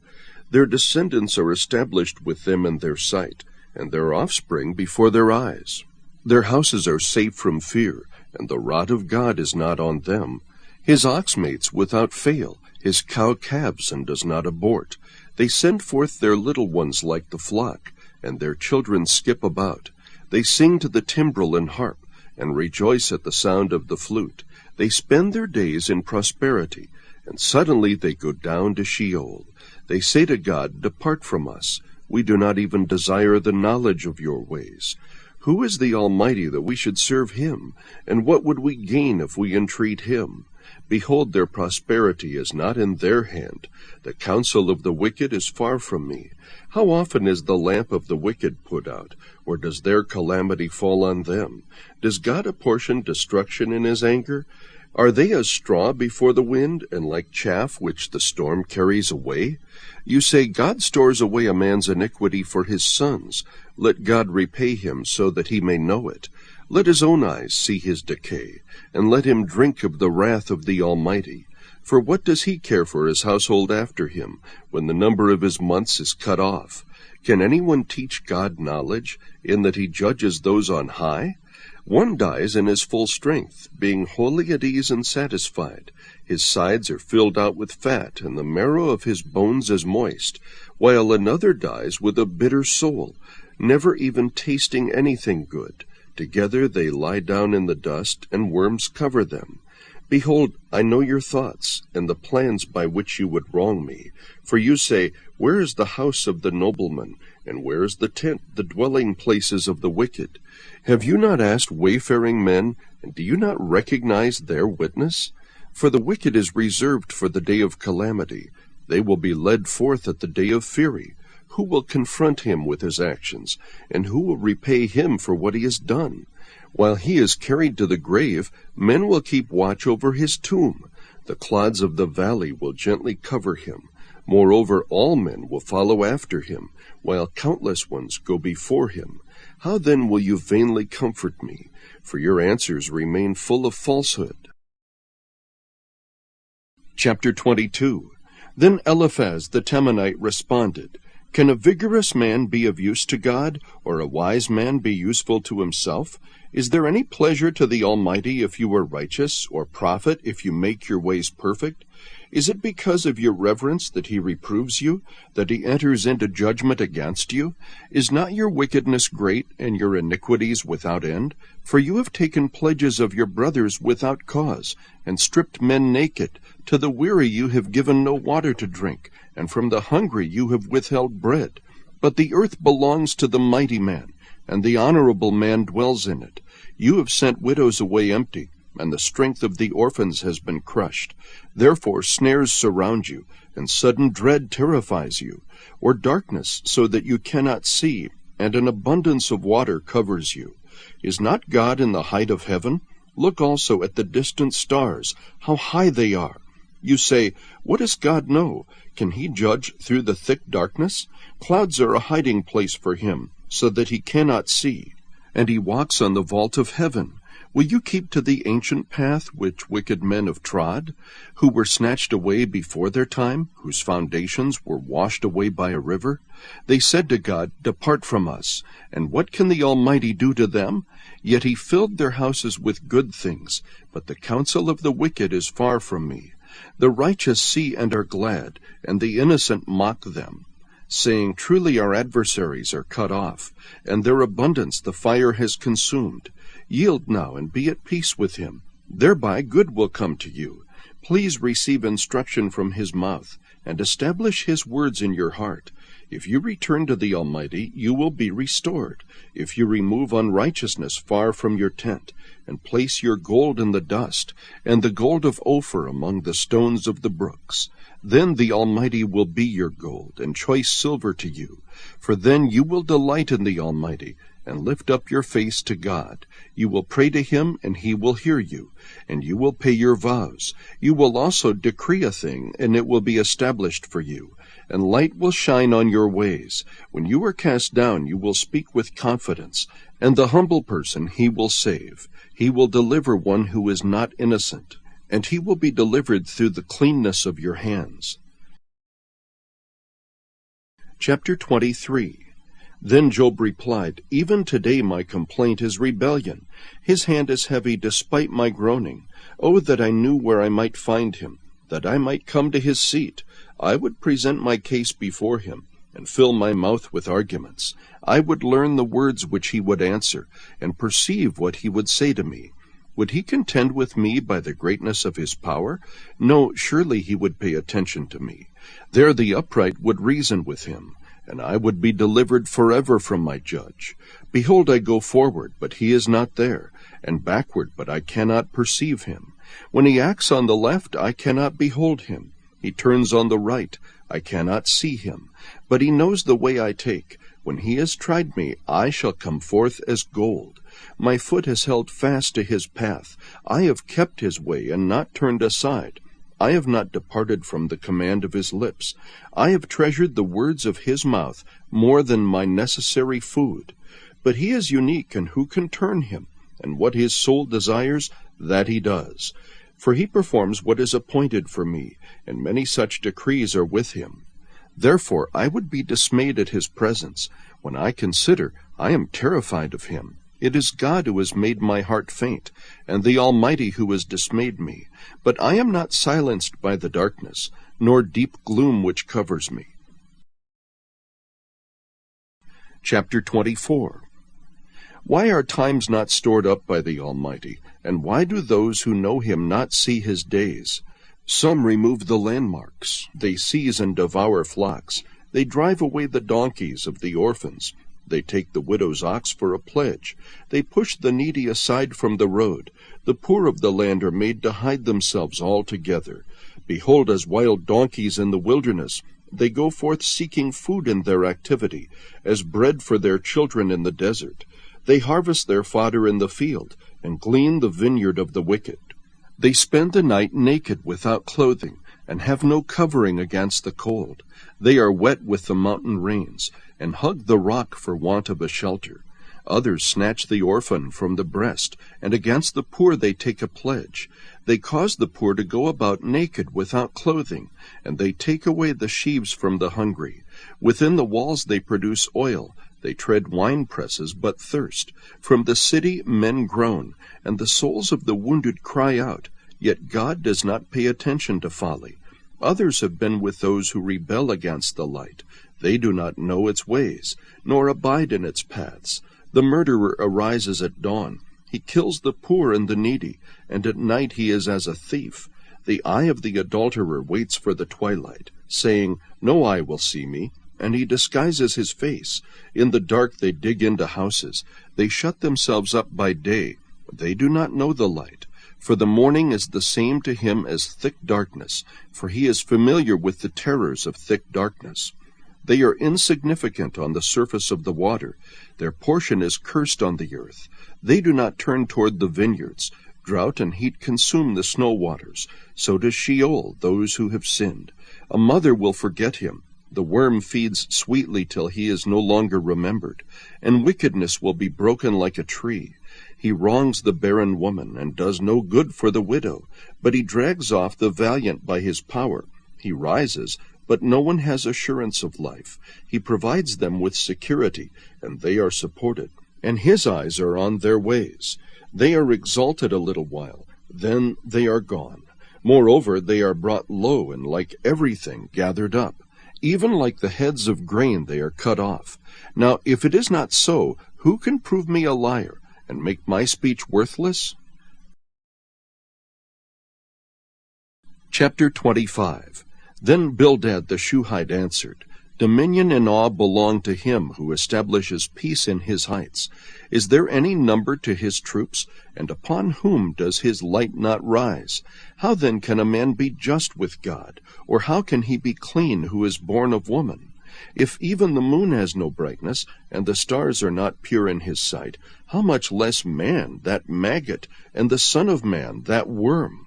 Their descendants are established with them in their sight, and their offspring before their eyes. Their houses are safe from fear, and the rod of God is not on them. His ox mates without fail, his cow calves and does not abort. They send forth their little ones like the flock, and their children skip about. They sing to the timbrel and harp, and rejoice at the sound of the flute. They spend their days in prosperity, and suddenly they go down to Sheol. They say to God, Depart from us. We do not even desire the knowledge of your ways. Who is the Almighty that we should serve him? And what would we gain if we entreat him? Behold, their prosperity is not in their hand. The counsel of the wicked is far from me. How often is the lamp of the wicked put out, or does their calamity fall on them? Does God apportion destruction in his anger? Are they as straw before the wind, and like chaff which the storm carries away? You say, God stores away a man's iniquity for his sons. Let God repay him so that he may know it. Let his own eyes see his decay, and let him drink of the wrath of the Almighty. For what does he care for his household after him, when the number of his months is cut off? Can anyone teach God knowledge, in that he judges those on high? One dies in his full strength, being wholly at ease and satisfied. His sides are filled out with fat, and the marrow of his bones is moist, while another dies with a bitter soul, never even tasting anything good. Together they lie down in the dust, and worms cover them. Behold, I know your thoughts, and the plans by which you would wrong me. For you say, Where is the house of the nobleman? And where is the tent, the dwelling places of the wicked? Have you not asked wayfaring men, and do you not recognize their witness? For the wicked is reserved for the day of calamity. They will be led forth at the day of fury. Who will confront him with his actions? And who will repay him for what he has done? While he is carried to the grave, men will keep watch over his tomb. The clods of the valley will gently cover him. Moreover, all men will follow after him, while countless ones go before him. How then will you vainly comfort me? For your answers remain full of falsehood. Chapter 22. Then Eliphaz the Temanite responded, Can a vigorous man be of use to God, or a wise man be useful to himself? Is there any pleasure to the Almighty if you are righteous, or profit if you make your ways perfect? Is it because of your reverence that he reproves you, that he enters into judgment against you? Is not your wickedness great, and your iniquities without end? For you have taken pledges of your brothers without cause, and stripped men naked. To the weary you have given no water to drink, and from the hungry you have withheld bread. But the earth belongs to the mighty man, and the honorable man dwells in it. You have sent widows away empty, and the strength of the orphans has been crushed. Therefore snares surround you, and sudden dread terrifies you, or darkness so that you cannot see, and an abundance of water covers you. Is not God in the height of heaven? Look also at the distant stars, how high they are. You say, What does God know? Can he judge through the thick darkness? Clouds are a hiding place for him, so that he cannot see. And he walks on the vault of heaven. Will you keep to the ancient path which wicked men have trod, who were snatched away before their time, whose foundations were washed away by a river? They said to God, Depart from us. And what can the Almighty do to them? Yet he filled their houses with good things, but the counsel of the wicked is far from me. The righteous see and are glad, and the innocent mock them, saying, Truly our adversaries are cut off, and their abundance the fire has consumed. Yield now and be at peace with him. Thereby good will come to you. Please receive instruction from his mouth, and establish his words in your heart. If you return to the Almighty, you will be restored. If you remove unrighteousness far from your tent, and place your gold in the dust, and the gold of Ophir among the stones of the brooks, then the Almighty will be your gold, and choice silver to you. For then you will delight in the Almighty, and lift up your face to God. You will pray to him, and he will hear you, and you will pay your vows. You will also decree a thing, and it will be established for you, and light will shine on your ways. When you are cast down, you will speak with confidence, and the humble person he will save. He will deliver one who is not innocent, and he will be delivered through the cleanness of your hands. Chapter 23. Then Job replied, Even today my complaint is rebellion. His hand is heavy despite my groaning. Oh, that I knew where I might find him, that I might come to his seat. I would present my case before him, and fill my mouth with arguments. I would learn the words which he would answer, and perceive what he would say to me. Would he contend with me by the greatness of his power? No, surely he would pay attention to me. There the upright would reason with him, and I would be delivered forever from my judge. Behold, I go forward, but he is not there, and backward, but I cannot perceive him. When he acts on the left, I cannot behold him. He turns on the right, I cannot see him. But he knows the way I take. When he has tried me, I shall come forth as gold. My foot has held fast to his path. I have kept his way and not turned aside. I have not departed from the command of his lips. I have treasured the words of his mouth more than my necessary food. But he is unique, and who can turn him? And what his soul desires, that he does. For he performs what is appointed for me, and many such decrees are with him. Therefore I would be dismayed at his presence. When I consider, I am terrified of him. It is God who has made my heart faint, and the Almighty who has dismayed me. But I am not silenced by the darkness, nor deep gloom which covers me. Chapter 24. Why are times not stored up by the Almighty, and why do those who know him not see his days? Some remove the landmarks, they seize and devour flocks, they drive away the donkeys of the orphans. They take the widow's ox for a pledge. They push the needy aside from the road. The poor of the land are made to hide themselves altogether. Behold, as wild donkeys in the wilderness, they go forth seeking food in their activity, as bread for their children in the desert. They harvest their fodder in the field, and glean the vineyard of the wicked. They spend the night naked without clothing, and have no covering against the cold. They are wet with the mountain rains, and hug the rock for want of a shelter. Others snatch the orphan from the breast, and against the poor they take a pledge. They cause the poor to go about naked without clothing, and they take away the sheaves from the hungry. Within the walls they produce oil. They tread wine presses, but thirst. From the city men groan, and the souls of the wounded cry out. Yet God does not pay attention to folly. Others have been with those who rebel against the light. They do not know its ways, nor abide in its paths. The murderer arises at dawn. He kills the poor and the needy, and at night he is as a thief. The eye of the adulterer waits for the twilight, saying, "No eye will see me," and he disguises his face. In the dark they dig into houses. They shut themselves up by day. They do not know the light. For the morning is the same to him as thick darkness, for he is familiar with the terrors of thick darkness. They are insignificant on the surface of the water. Their portion is cursed on the earth. They do not turn toward the vineyards. Drought and heat consume the snow waters. So does Sheol those who have sinned. A mother will forget him. The worm feeds sweetly till he is no longer remembered, and wickedness will be broken like a tree. He wrongs the barren woman, and does no good for the widow, but he drags off the valiant by his power. He rises, but no one has assurance of life. He provides them with security, and they are supported, and his eyes are on their ways. They are exalted a little while, then they are gone. Moreover, they are brought low, and like everything gathered up. Even like the heads of grain they are cut off. Now, if it is not so, who can prove me a liar, and make my speech worthless? Chapter 25. Then Bildad the Shuhite answered, Dominion and awe belong to him who establishes peace in his heights. Is there any number to his troops? And upon whom does his light not rise? How then can a man be just with God? Or how can he be clean who is born of woman? If even the moon has no brightness, and the stars are not pure in his sight, how much less man, that maggot, and the son of man, that worm?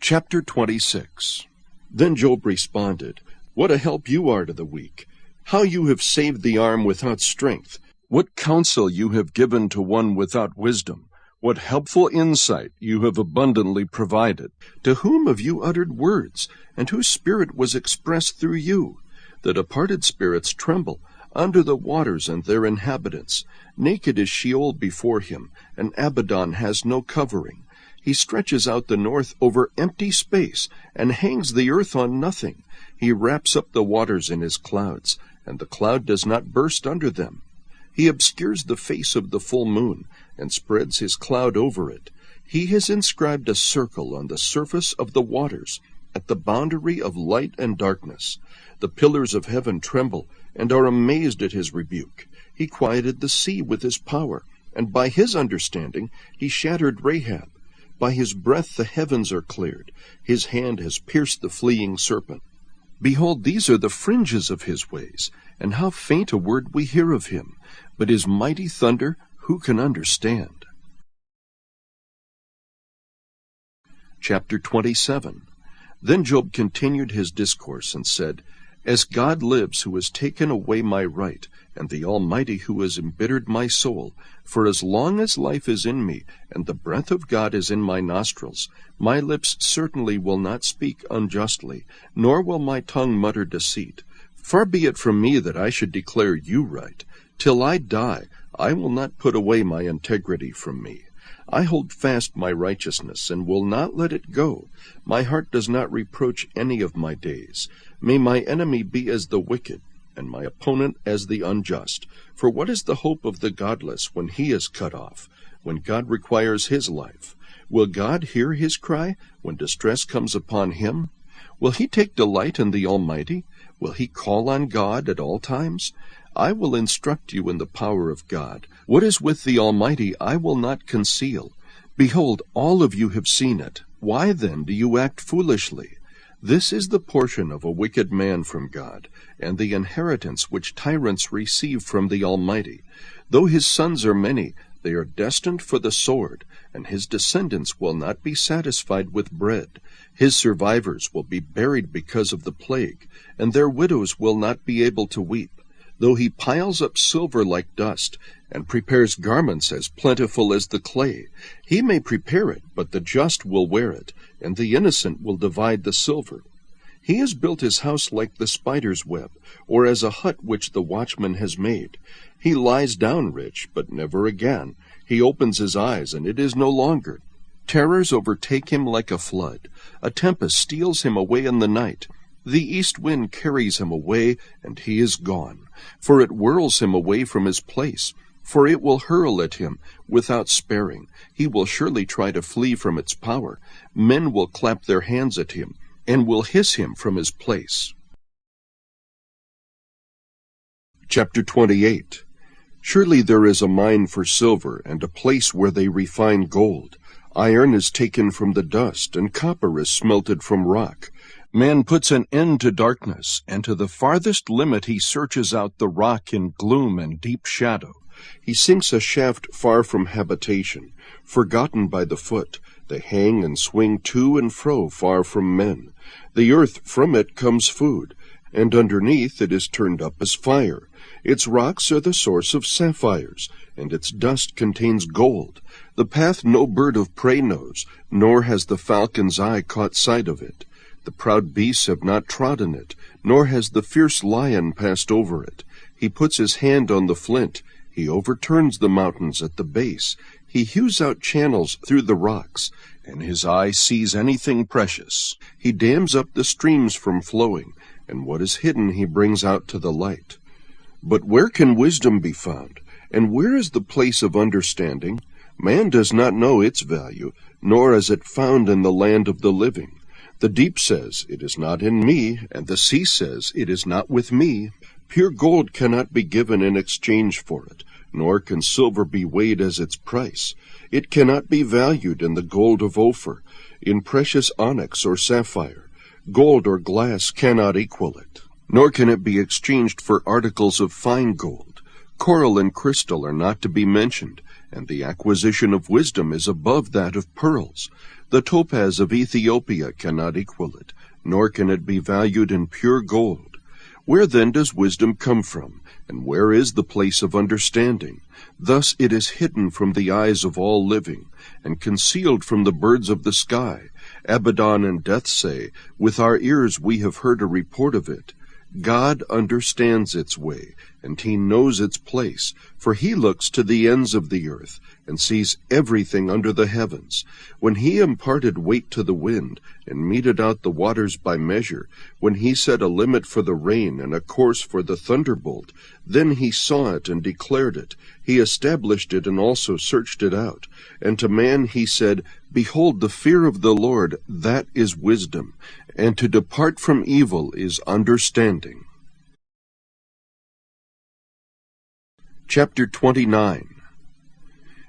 Chapter 26. Then Job responded, What a help you are to the weak! How you have saved the arm without strength! What counsel you have given to one without wisdom! What helpful insight you have abundantly provided! To whom have you uttered words, and whose spirit was expressed through you? The departed spirits tremble under the waters and their inhabitants. Naked is Sheol before him, and Abaddon has no covering. He stretches out the north over empty space, and hangs the earth on nothing. He wraps up the waters in his clouds, and the cloud does not burst under them. He obscures the face of the full moon, and spreads his cloud over it. He has inscribed a circle on the surface of the waters, at the boundary of light and darkness. The pillars of heaven tremble, and are amazed at his rebuke. He quieted the sea with his power, and by his understanding he shattered Rahab. By his breath the heavens are cleared. His hand has pierced the fleeing serpent. Behold, these are the fringes of his ways, and how faint a word we hear of him. But his mighty thunder, who can understand? Chapter 27. Then Job continued his discourse and said, As God lives, who has taken away my right, and the Almighty who has embittered my soul, for as long as life is in me, and the breath of God is in my nostrils, my lips certainly will not speak unjustly, nor will my tongue mutter deceit. Far be it from me that I should declare you right. Till I die, I will not put away my integrity from me. I hold fast my righteousness, and will not let it go. My heart does not reproach any of my days. May my enemy be as the wicked, and my opponent as the unjust. For what is the hope of the godless when he is cut off, when God requires his life? Will God hear his cry when distress comes upon him? Will he take delight in the Almighty? Will he call on God at all times? I will instruct you in the power of God. What is with the Almighty I will not conceal. Behold, all of you have seen it. Why then do you act foolishly? This is the portion of a wicked man from God, and the inheritance which tyrants receive from the Almighty. Though his sons are many, they are destined for the sword, and his descendants will not be satisfied with bread. His survivors will be buried because of the plague, and their widows will not be able to weep. Though he piles up silver like dust, and prepares garments as plentiful as the clay, he may prepare it, but the just will wear it, and the innocent will divide the silver. He has built his house like the spider's web, or as a hut which the watchman has made. He lies down rich, but never again. He opens his eyes, and it is no longer. Terrors overtake him like a flood. A tempest steals him away in the night. The east wind carries him away, and he is gone. For it whirls him away from his place. For it will hurl at him without sparing. He will surely try to flee from its power. Men will clap their hands at him, and will hiss him from his place. Chapter 28. Surely there is a mine for silver, and a place where they refine gold. Iron is taken from the dust, and copper is smelted from rock. Man puts an end to darkness, and to the farthest limit he searches out the rock in gloom and deep shadow. He sinks a shaft far from habitation, forgotten by the foot. They hang and swing to and fro far from men. The earth, from it comes food, and underneath it is turned up as fire. Its rocks are the source of sapphires, and its dust contains gold. The path no bird of prey knows, nor has the falcon's eye caught sight of it. The proud beasts have not trodden it, nor has the fierce lion passed over it. He puts his hand on the flint. He overturns the mountains at the base. He hews out channels through the rocks, and his eye sees anything precious. He dams up the streams from flowing, and what is hidden he brings out to the light. But where can wisdom be found? And where is the place of understanding? Man does not know its value, nor is it found in the land of the living. The deep says, "It is not in me," and the sea says, "It is not with me." Pure gold cannot be given in exchange for it, nor can silver be weighed as its price. It cannot be valued in the gold of Ophir, in precious onyx or sapphire. Gold or glass cannot equal it, nor can it be exchanged for articles of fine gold. Coral and crystal are not to be mentioned, and the acquisition of wisdom is above that of pearls. The topaz of Ethiopia cannot equal it, nor can it be valued in pure gold. Where then does wisdom come from, and where is the place of understanding? Thus it is hidden from the eyes of all living, and concealed from the birds of the sky. Abaddon and Death say, "With our ears we have heard a report of it." God understands its way, and he knows its place, for he looks to the ends of the earth, and sees everything under the heavens. When he imparted weight to the wind, and meted out the waters by measure, when he set a limit for the rain and a course for the thunderbolt, then he saw it and declared it. He established it and also searched it out. And to man he said, "Behold, the fear of the Lord, that is wisdom, and to depart from evil is understanding." Chapter 29.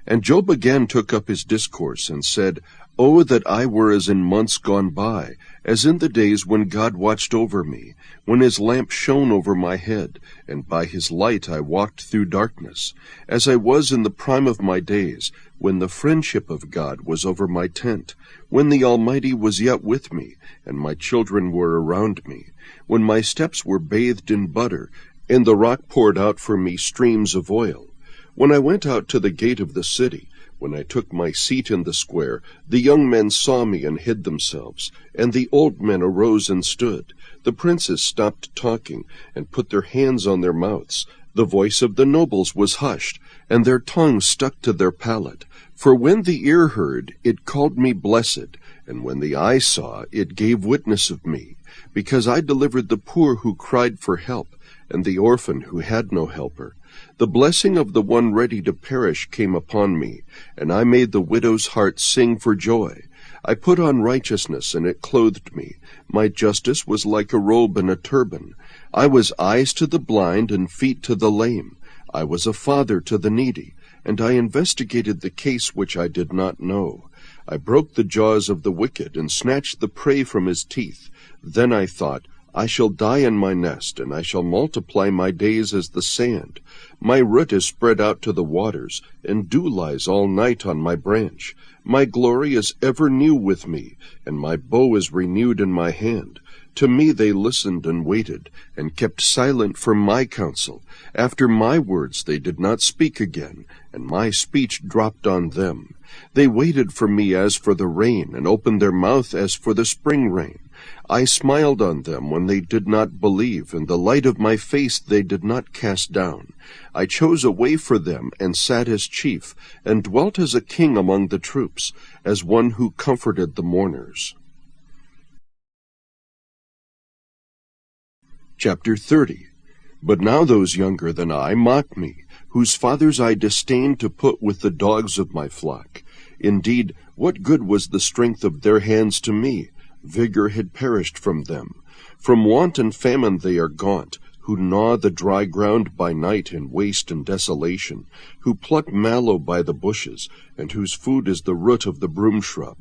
And Job again took up his discourse, and said, "Oh, that I were as in months gone by, as in the days when God watched over me, when his lamp shone over my head, and by his light I walked through darkness, as I was in the prime of my days, when the friendship of God was over my tent, when the Almighty was yet with me, and my children were around me, when my steps were bathed in butter, and the rock poured out for me streams of oil. When I went out to the gate of the city, when I took my seat in the square, the young men saw me and hid themselves, and the old men arose and stood. The princes stopped talking, and put their hands on their mouths. The voice of the nobles was hushed, and their tongues stuck to their palate. For when the ear heard, it called me blessed, and when the eye saw, it gave witness of me, because I delivered the poor who cried for help, and the orphan who had no helper. The blessing of the one ready to perish came upon me, and I made the widow's heart sing for joy. I put on righteousness, and it clothed me. My justice was like a robe and a turban. I was eyes to the blind and feet to the lame. I was a father to the needy, and I investigated the case which I did not know. I broke the jaws of the wicked, and snatched the prey from his teeth. Then I thought, I shall die in my nest, and I shall multiply my days as the sand. My root is spread out to the waters, and dew lies all night on my branch. My glory is ever new with me, and my bow is renewed in my hand. To me they listened and waited, and kept silent for my counsel. After my words they did not speak again, and my speech dropped on them. They waited for me as for the rain, and opened their mouth as for the spring rain. I smiled on them when they did not believe, and the light of my face they did not cast down. I chose a way for them, and sat as chief, and dwelt as a king among the troops, as one who comforted the mourners. Chapter 30. But now those younger than I mock me, whose fathers I disdained to put with the dogs of my flock. Indeed, what good was the strength of their hands to me? Vigor had perished from them. From want and famine they are gaunt, who gnaw the dry ground by night in waste and desolation, who pluck mallow by the bushes, and whose food is the root of the broom shrub.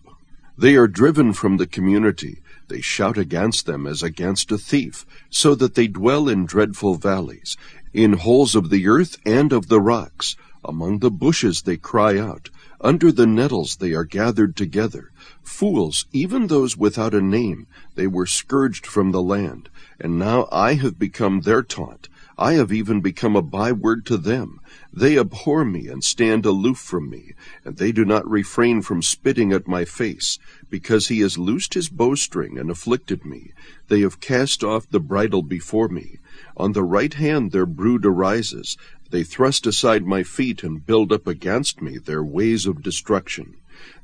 They are driven from the community. They shout against them as against a thief, so that they dwell in dreadful valleys, in holes of the earth and of the rocks. Among the bushes they cry out. Under the nettles they are gathered together. Fools, even those without a name, they were scourged from the land. And now I have become their taunt. I have even become a byword to them. They abhor me and stand aloof from me, and they do not refrain from spitting at my face, because he has loosed his bowstring and afflicted me. They have cast off the bridle before me. On the right hand their brood arises. They thrust aside my feet and build up against me their ways of destruction.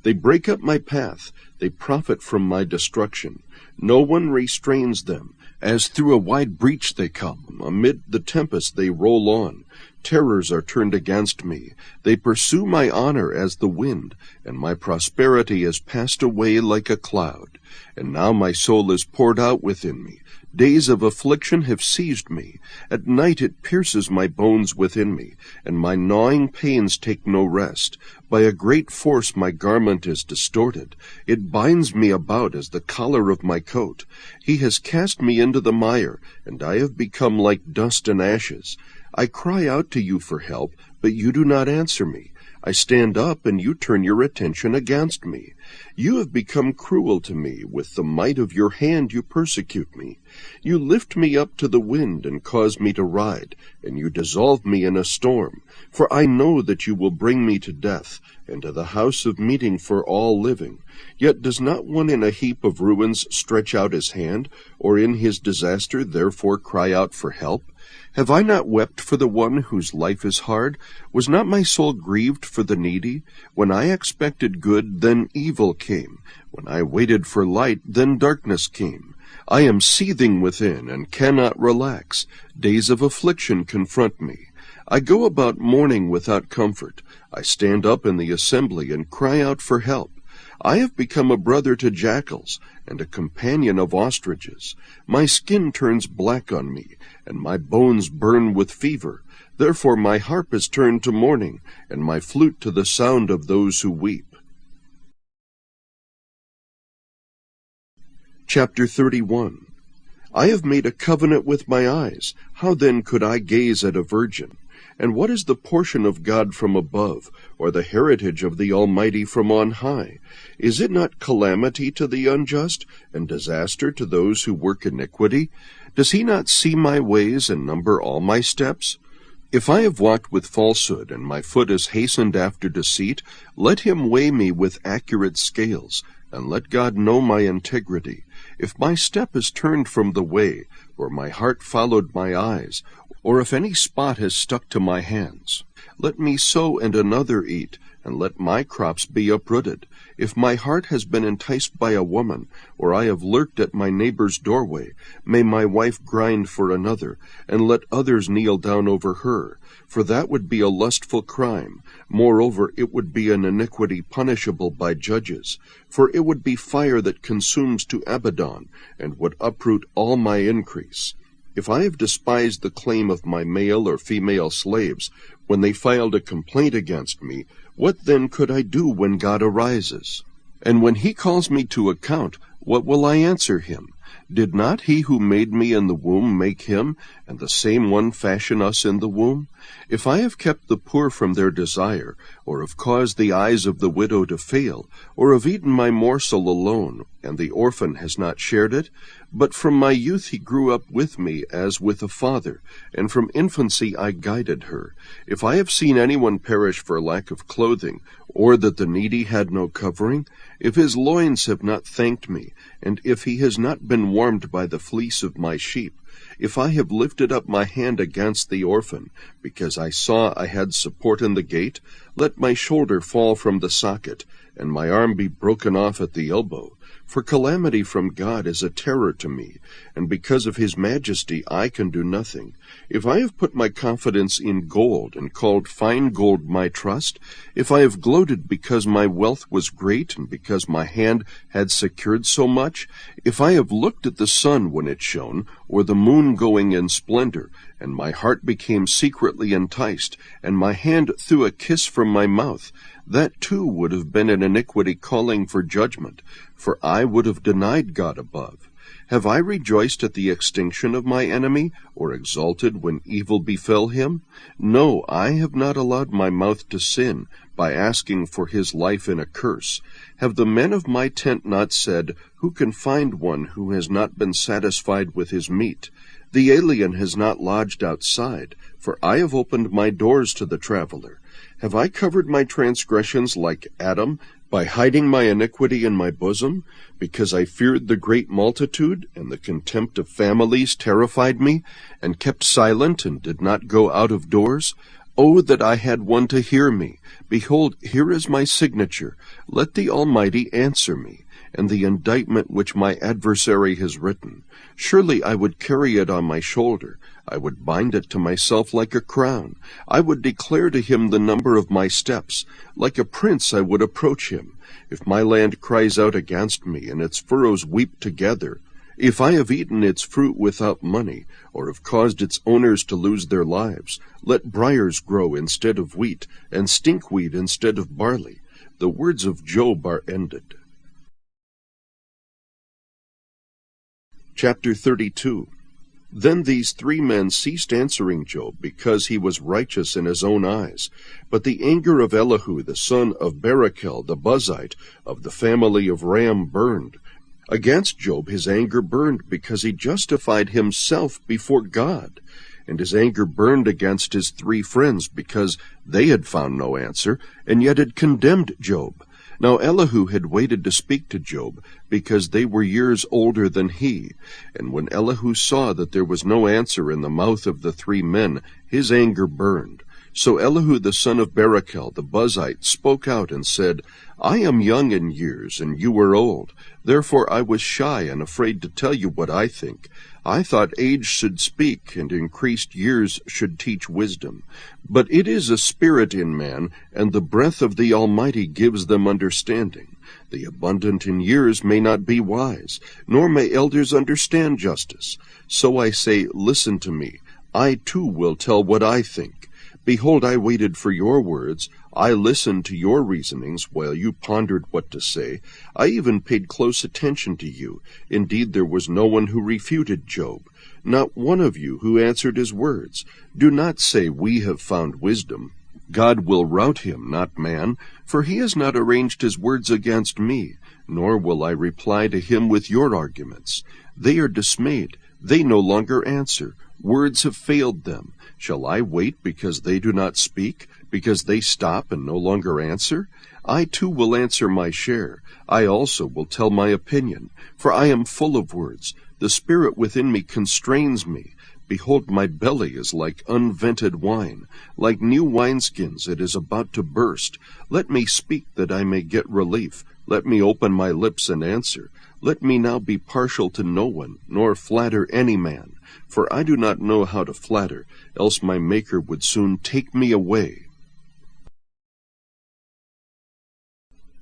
They break up my path. They profit from my destruction. No one restrains them. As through a wide breach they come. Amid the tempest they roll on. Terrors are turned against me. They pursue my honor as the wind, and my prosperity has passed away like a cloud. And now my soul is poured out within me. Days of affliction have seized me. At night it pierces my bones within me, and my gnawing pains take no rest. By a great force my garment is distorted. It binds me about as the collar of my coat. He has cast me into the mire, and I have become like dust and ashes. I cry out to you for help, but you do not answer me. I stand up, and you turn your attention against me. You have become cruel to me. With the might of your hand you persecute me. You lift me up to the wind and cause me to ride, and you dissolve me in a storm. For I know that you will bring me to death, and to the house of meeting for all living. Yet does not one in a heap of ruins stretch out his hand, or in his disaster therefore cry out for help? Have I not wept for the one whose life is hard? Was not my soul grieved for the needy? When I expected good, then evil came. When I waited for light, then darkness came. I am seething within, and cannot relax. Days of affliction confront me. I go about mourning without comfort. I stand up in the assembly and cry out for help. I have become a brother to jackals, and a companion of ostriches. My skin turns black on me, and my bones burn with fever. Therefore my harp is turned to mourning, and my flute to the sound of those who weep. Chapter 31. I have made a covenant with my eyes. How then could I gaze at a virgin? And what is the portion of God from above, or the heritage of the Almighty from on high? Is it not calamity to the unjust, and disaster to those who work iniquity? Does he not see my ways and number all my steps? If I have walked with falsehood, and my foot is hastened after deceit, let him weigh me with accurate scales, and let God know my integrity. If my step is turned from the way, or my heart followed my eyes, or if any spot has stuck to my hands, let me sow and another eat, and let my crops be uprooted. If my heart has been enticed by a woman, or I have lurked at my neighbor's doorway, may my wife grind for another, and let others kneel down over her. For that would be a lustful crime. Moreover, it would be an iniquity punishable by judges. For it would be fire that consumes to Abaddon, and would uproot all my increase. If I have despised the claim of my male or female slaves, when they filed a complaint against me, what then could I do when God arises? And when he calls me to account, what will I answer him? Did not he who made me in the womb make him, and the same one fashion us in the womb? If I have kept the poor from their desire, or have caused the eyes of the widow to fail, or have eaten my morsel alone, and the orphan has not shared it, but from my youth he grew up with me as with a father, and from infancy I guided her. If I have seen anyone perish for lack of clothing, or that the needy had no covering, if his loins have not thanked me, and if he has not been warmed by the fleece of my sheep, if I have lifted up my hand against the orphan, because I saw I had support in the gate, let my shoulder fall from the socket, and my arm be broken off at the elbow. For calamity from God is a terror to me, and because of his majesty I can do nothing. If I have put my confidence in gold, and called fine gold my trust, if I have gloated because my wealth was great, and because my hand had secured so much, if I have looked at the sun when it shone, or the moon going in splendor, and my heart became secretly enticed, and my hand threw a kiss from my mouth, that too would have been an iniquity calling for judgment, for I would have denied God above. Have I rejoiced at the extinction of my enemy, or exulted when evil befell him? No, I have not allowed my mouth to sin, by asking for his life in a curse. Have the men of my tent not said, Who can find one who has not been satisfied with his meat? The alien has not lodged outside, for I have opened my doors to the traveler. Have I covered my transgressions like Adam, by hiding my iniquity in my bosom? Because I feared the great multitude, and the contempt of families terrified me, and kept silent, and did not go out of doors? Oh, that I had one to hear me! Behold, here is my signature. Let the Almighty answer me, and the indictment which my adversary has written. Surely I would carry it on my shoulder. I would bind it to myself like a crown. I would declare to him the number of my steps. Like a prince I would approach him. If my land cries out against me, and its furrows weep together, if I have eaten its fruit without money, or have caused its owners to lose their lives, let briars grow instead of wheat, and stinkweed instead of barley. The words of Job are ended. Chapter 32. Then these 3 men ceased answering Job, because he was righteous in his own eyes. But the anger of Elihu the son of Barachel the Buzite, of the family of Ram, burned. Against Job his anger burned, because he justified himself before God. And his anger burned against his 3 friends, because they had found no answer, and yet had condemned Job. Now Elihu had waited to speak to Job, because they were years older than he. And when Elihu saw that there was no answer in the mouth of the 3 men, his anger burned. So Elihu the son of Barachel the Buzite spoke out and said, I am young in years, and you are old. Therefore I was shy and afraid to tell you what I think. I thought age should speak, and increased years should teach wisdom. But it is a spirit in man, and the breath of the Almighty gives them understanding. The abundant in years may not be wise, nor may elders understand justice. So I say, listen to me. I too will tell what I think. Behold, I waited for your words. I listened to your reasonings while you pondered what to say. I even paid close attention to you. Indeed, there was no one who refuted Job, not one of you who answered his words. Do not say, we have found wisdom. God will rout him, not man, for he has not arranged his words against me, nor will I reply to him with your arguments. They are dismayed. They no longer answer. Words have failed them. Shall I wait because they do not speak, because they stop and no longer answer? I too will answer my share. I also will tell my opinion, for I am full of words. The spirit within me constrains me. Behold, my belly is like unvented wine. Like new wineskins it is about to burst. Let me speak that I may get relief. Let me open my lips and answer. Let me now be partial to no one, nor flatter any man. For I do not know how to flatter, else my Maker would soon take me away.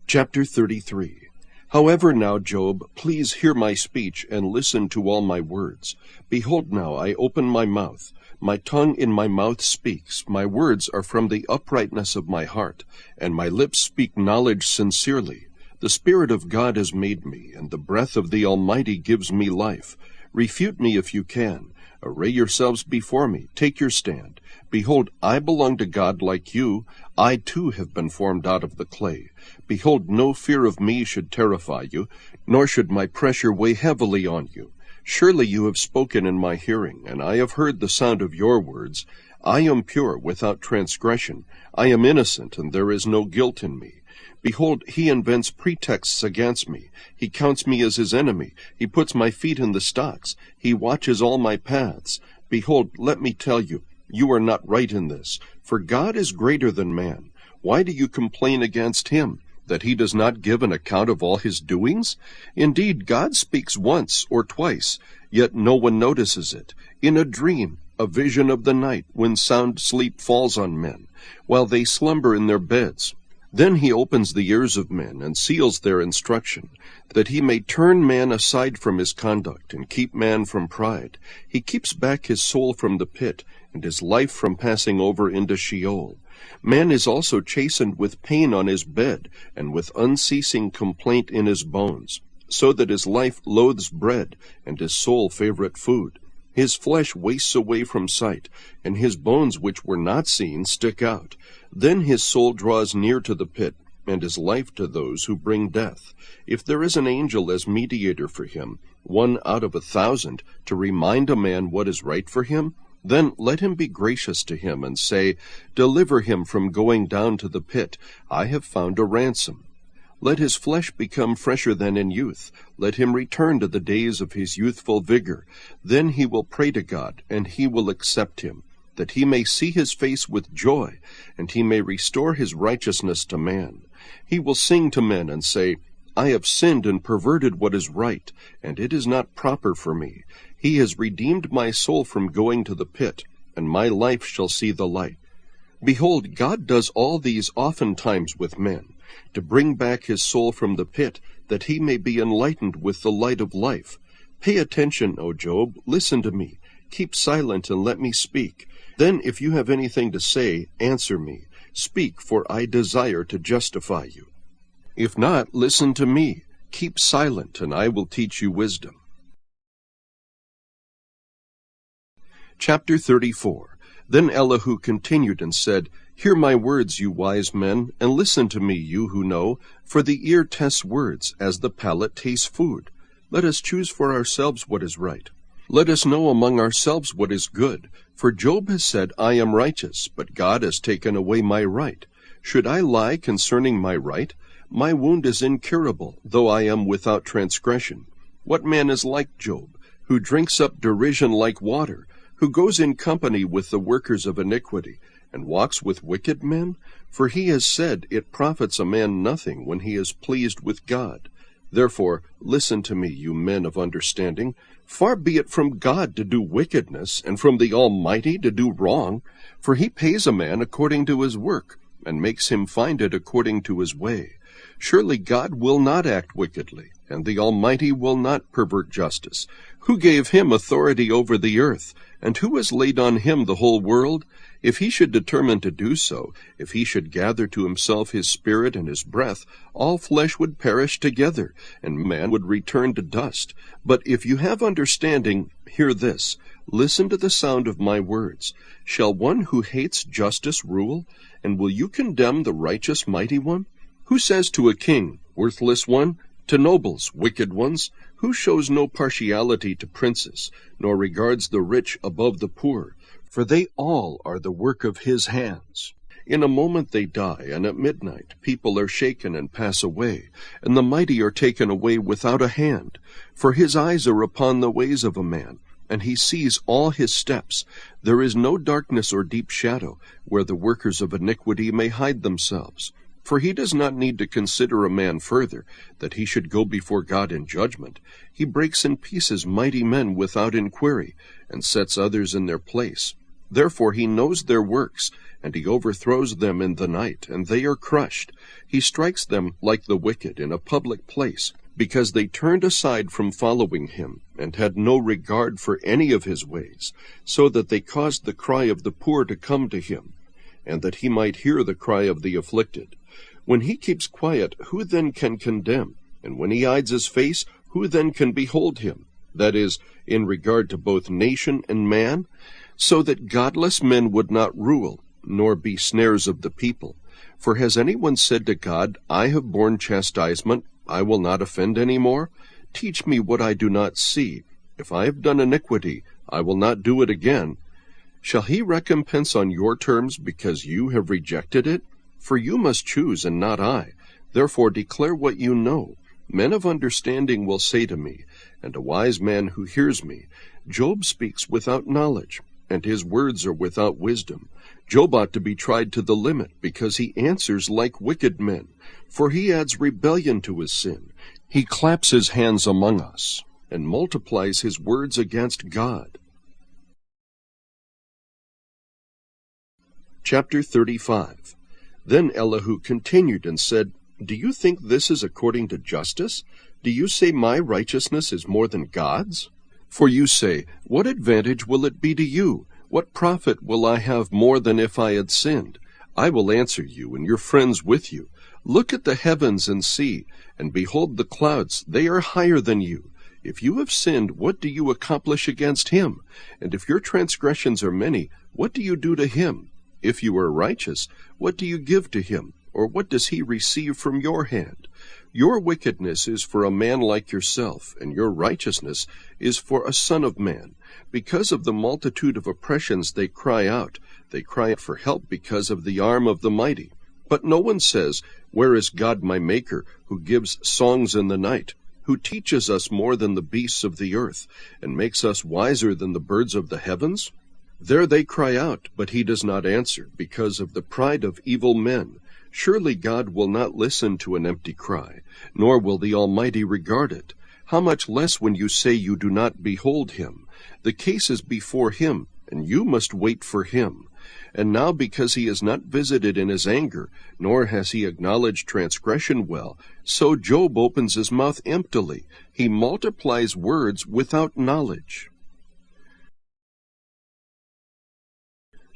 Chapter 33. However now, Job, please hear my speech, and listen to all my words. Behold now, I open my mouth. My tongue in my mouth speaks. My words are from the uprightness of my heart, and my lips speak knowledge sincerely. The Spirit of God has made me, and the breath of the Almighty gives me life. Refute me if you can. Array yourselves before me. Take your stand. Behold, I belong to God like you. I too have been formed out of the clay. Behold, no fear of me should terrify you, nor should my pressure weigh heavily on you. Surely you have spoken in my hearing, and I have heard the sound of your words. I am pure, without transgression. I am innocent, and there is no guilt in me. Behold, he invents pretexts against me. He counts me as his enemy. He puts my feet in the stocks. He watches all my paths. Behold, let me tell you, you are not right in this, for God is greater than man. Why do you complain against him, that he does not give an account of all his doings? Indeed, God speaks once or twice, yet no one notices it. In a dream, a vision of the night, when sound sleep falls on men, while they slumber in their beds. Then he opens the ears of men and seals their instruction, that he may turn man aside from his conduct and keep man from pride. He keeps back his soul from the pit, and his life from passing over into Sheol. Man is also chastened with pain on his bed, and with unceasing complaint in his bones, so that his life loathes bread, and his soul favorite food. His flesh wastes away from sight, and his bones which were not seen stick out. Then his soul draws near to the pit, and his life to those who bring death. If there is an angel as mediator for him, 1 out of 1,000, to remind a man what is right for him, then let him be gracious to him, and say, Deliver him from going down to the pit. I have found a ransom. Let his flesh become fresher than in youth. Let him return to the days of his youthful vigor. Then he will pray to God, and he will accept him, that he may see his face with joy, and he may restore his righteousness to man. He will sing to men and say, I have sinned and perverted what is right, and it is not proper for me. He has redeemed my soul from going to the pit, and my life shall see the light. Behold, God does all these oftentimes with men, to bring back his soul from the pit, that he may be enlightened with the light of life. Pay attention, O Job, listen to me. Keep silent and let me speak. Then if you have anything to say, answer me. Speak, for I desire to justify you. If not, listen to me. Keep silent, and I will teach you wisdom. Chapter 34. Then Elihu continued and said, Hear my words, you wise men, and listen to me, you who know, for the ear tests words, as the palate tastes food. Let us choose for ourselves what is right. Let us know among ourselves what is good. For Job has said, I am righteous, but God has taken away my right. Should I lie concerning my right? My wound is incurable, though I am without transgression. What man is like Job, who drinks up derision like water, who goes in company with the workers of iniquity, and walks with wicked men? For he has said, It profits a man nothing when he is pleased with God. Therefore, listen to me, you men of understanding. Far be it from God to do wickedness, and from the Almighty to do wrong. For he pays a man according to his work, and makes him find it according to his way. Surely God will not act wickedly, and the Almighty will not pervert justice. Who gave him authority over the earth? And who has laid on him the whole world? If he should determine to do so, if he should gather to himself his spirit and his breath, all flesh would perish together, and man would return to dust. But if you have understanding, hear this. Listen to the sound of my words. Shall one who hates justice rule? And will you condemn the righteous mighty one? Who says to a king, worthless one? To nobles, wicked ones? Who shows no partiality to princes, nor regards the rich above the poor? For they all are the work of his hands. In a moment they die, and at midnight people are shaken and pass away, and the mighty are taken away without a hand. For his eyes are upon the ways of a man, and he sees all his steps. There is no darkness or deep shadow, where the workers of iniquity may hide themselves. For he does not need to consider a man further, that he should go before God in judgment. He breaks in pieces mighty men without inquiry, and sets others in their place. Therefore he knows their works, and he overthrows them in the night, and they are crushed. He strikes them like the wicked in a public place, because they turned aside from following him, and had no regard for any of his ways, so that they caused the cry of the poor to come to him, and that he might hear the cry of the afflicted. When he keeps quiet, who then can condemn? And when he hides his face, who then can behold him? That is, in regard to both nation and man, so that godless men would not rule, nor be snares of the people. For has anyone said to God, I have borne chastisement, I will not offend any more? Teach me what I do not see. If I have done iniquity, I will not do it again. Shall he recompense on your terms because you have rejected it? For you must choose, and not I. Therefore declare what you know. Men of understanding will say to me, and a wise man who hears me, Job speaks without knowledge, and his words are without wisdom. Job ought to be tried to the limit, because he answers like wicked men. For he adds rebellion to his sin. He claps his hands among us, and multiplies his words against God. Chapter 35. Then Elihu continued and said, Do you think this is according to justice? Do you say my righteousness is more than God's? For you say, What advantage will it be to you? What profit will I have more than if I had sinned? I will answer you, and your friends with you. Look at the heavens and see, and behold the clouds, they are higher than you. If you have sinned, what do you accomplish against him? And if your transgressions are many, what do you do to him? If you are righteous, what do you give to him? Or what does he receive from your hand? Your wickedness is for a man like yourself, and your righteousness is for a son of man. Because of the multitude of oppressions they cry out. They cry out for help because of the arm of the mighty. But no one says, Where is God my Maker, who gives songs in the night, who teaches us more than the beasts of the earth, and makes us wiser than the birds of the heavens? There they cry out, but he does not answer, because of the pride of evil men. Surely God will not listen to an empty cry, nor will the Almighty regard it. How much less when you say you do not behold him? The case is before him, and you must wait for him. And now because he is not visited in his anger, nor has he acknowledged transgression well, so Job opens his mouth emptily. He multiplies words without knowledge.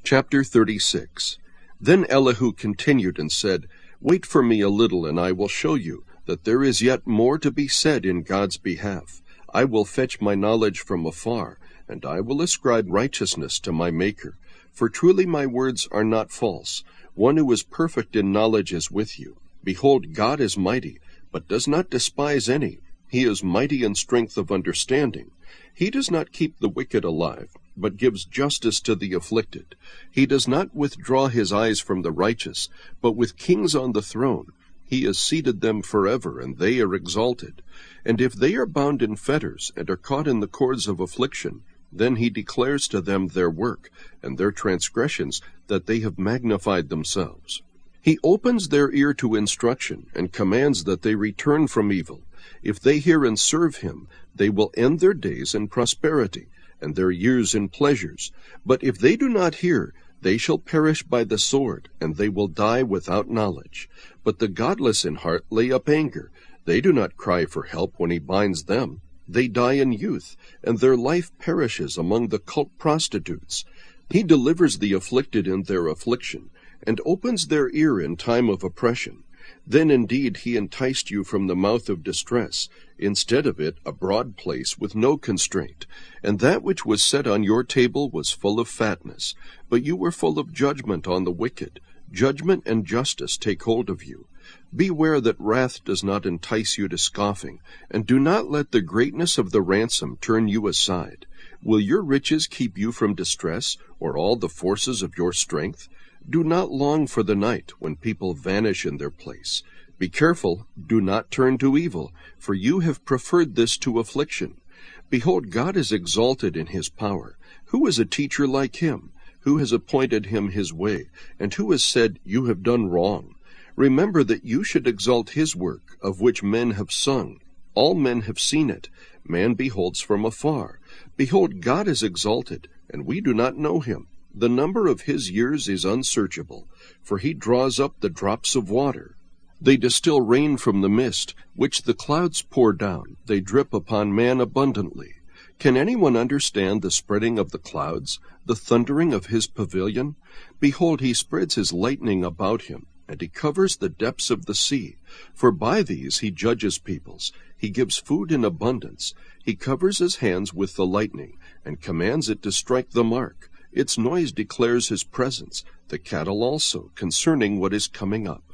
Chapter 36. Then Elihu continued and said, Wait for me a little, and I will show you that there is yet more to be said in God's behalf. I will fetch my knowledge from afar, and I will ascribe righteousness to my Maker. For truly my words are not false. One who is perfect in knowledge is with you. Behold, God is mighty, but does not despise any. He is mighty in strength of understanding. He does not keep the wicked alive, but gives justice to the afflicted. He does not withdraw his eyes from the righteous, but with kings on the throne. He has seated them forever, and they are exalted. And if they are bound in fetters, and are caught in the cords of affliction, then he declares to them their work, and their transgressions, that they have magnified themselves. He opens their ear to instruction, and commands that they return from evil. If they hear and serve him, they will end their days in prosperity, and their years in pleasures. But if they do not hear, they shall perish by the sword, and they will die without knowledge. But the godless in heart lay up anger. They do not cry for help when he binds them. They die in youth, and their life perishes among the cult prostitutes. He delivers the afflicted in their affliction, and opens their ear in time of oppression. Then indeed he enticed you from the mouth of distress, instead of it a broad place with no constraint. And that which was set on your table was full of fatness, but you were full of judgment on the wicked. Judgment and justice take hold of you. Beware that wrath does not entice you to scoffing, and do not let the greatness of the ransom turn you aside. Will your riches keep you from distress, or all the forces of your strength? Do not long for the night, when people vanish in their place. Be careful, do not turn to evil, for you have preferred this to affliction. Behold, God is exalted in his power. Who is a teacher like him? Who has appointed him his way? And who has said, You have done wrong? Remember that you should exalt his work, of which men have sung. All men have seen it. Man beholds from afar. Behold, God is exalted, and we do not know him. The number of his years is unsearchable, for he draws up the drops of water. They distill rain from the mist, which the clouds pour down. They drip upon man abundantly. Can anyone understand the spreading of the clouds, the thundering of his pavilion? Behold, he spreads his lightning about him, and he covers the depths of the sea. For by these he judges peoples. He gives food in abundance. He covers his hands with the lightning, and commands it to strike the mark. Its noise declares his presence, the cattle also, concerning what is coming up.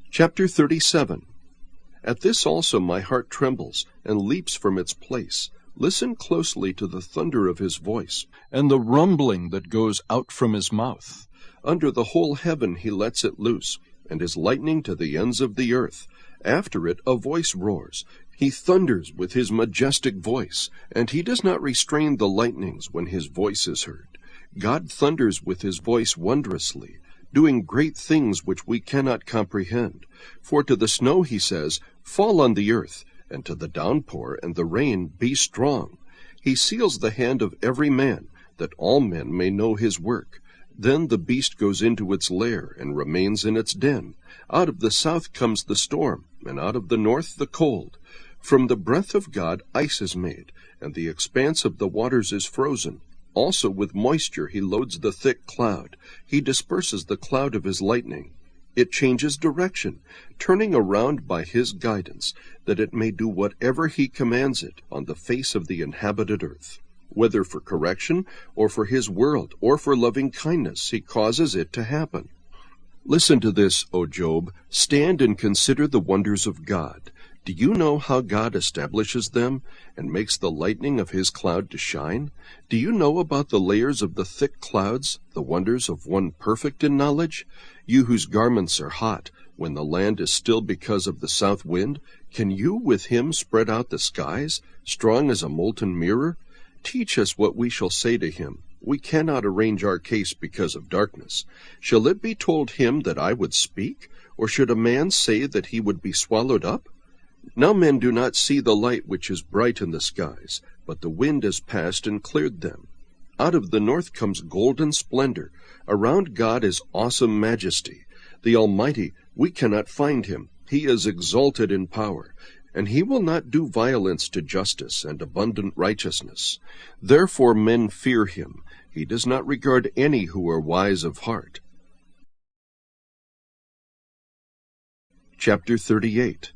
Chapter 37. At this also my heart trembles, and leaps from its place. Listen closely to the thunder of his voice, and the rumbling that goes out from his mouth. Under the whole heaven he lets it loose, and his lightning to the ends of the earth. After it a voice roars. He thunders with his majestic voice, and he does not restrain the lightnings when his voice is heard. God thunders with his voice wondrously, doing great things which we cannot comprehend. For to the snow he says, "Fall on the earth," and to the downpour and the rain, "Be strong." He seals the hand of every man, that all men may know his work. Then the beast goes into its lair, and remains in its den. Out of the south comes the storm, and out of the north the cold. From the breath of God ice is made, and the expanse of the waters is frozen. Also with moisture he loads the thick cloud. He disperses the cloud of his lightning. It changes direction, turning around by his guidance, that it may do whatever he commands it on the face of the inhabited earth. Whether for correction, or for his world, or for loving kindness, he causes it to happen. Listen to this, O Job. Stand and consider the wonders of God. Do you know how God establishes them, and makes the lightning of his cloud to shine? Do you know about the layers of the thick clouds, the wonders of one perfect in knowledge? You whose garments are hot, when the land is still because of the south wind, can you with him spread out the skies, strong as a molten mirror? Teach us what we shall say to him. We cannot arrange our case because of darkness. Shall it be told him that I would speak, or should a man say that he would be swallowed up? Now men do not see the light which is bright in the skies, but the wind has passed and cleared them. Out of the north comes golden splendor. Around God is awesome majesty. The Almighty, we cannot find him. He is exalted in power, and he will not do violence to justice and abundant righteousness. Therefore men fear him. He does not regard any who are wise of heart. Chapter 38.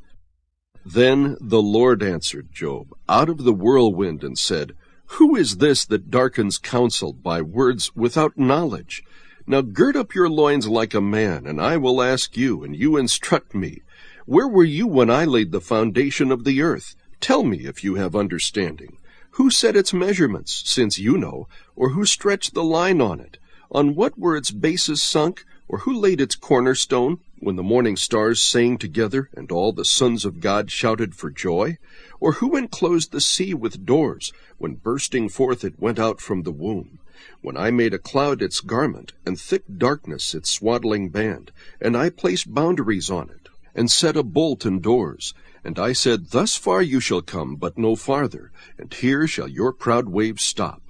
Then the Lord answered Job out of the whirlwind and said, Who is this that darkens counsel by words without knowledge? Now gird up your loins like a man, and I will ask you, and you instruct me. Where were you when I laid the foundation of the earth? Tell me if you have understanding. Who set its measurements, since you know, or who stretched the line on it? On what were its bases sunk, or who laid its cornerstone, when the morning stars sang together, and all the sons of God shouted for joy? Or who enclosed the sea with doors, when bursting forth it went out from the womb? When I made a cloud its garment, and thick darkness its swaddling band, and I placed boundaries on it, and set a bolt and doors, and I said, Thus far you shall come, but no farther, and here shall your proud waves stop.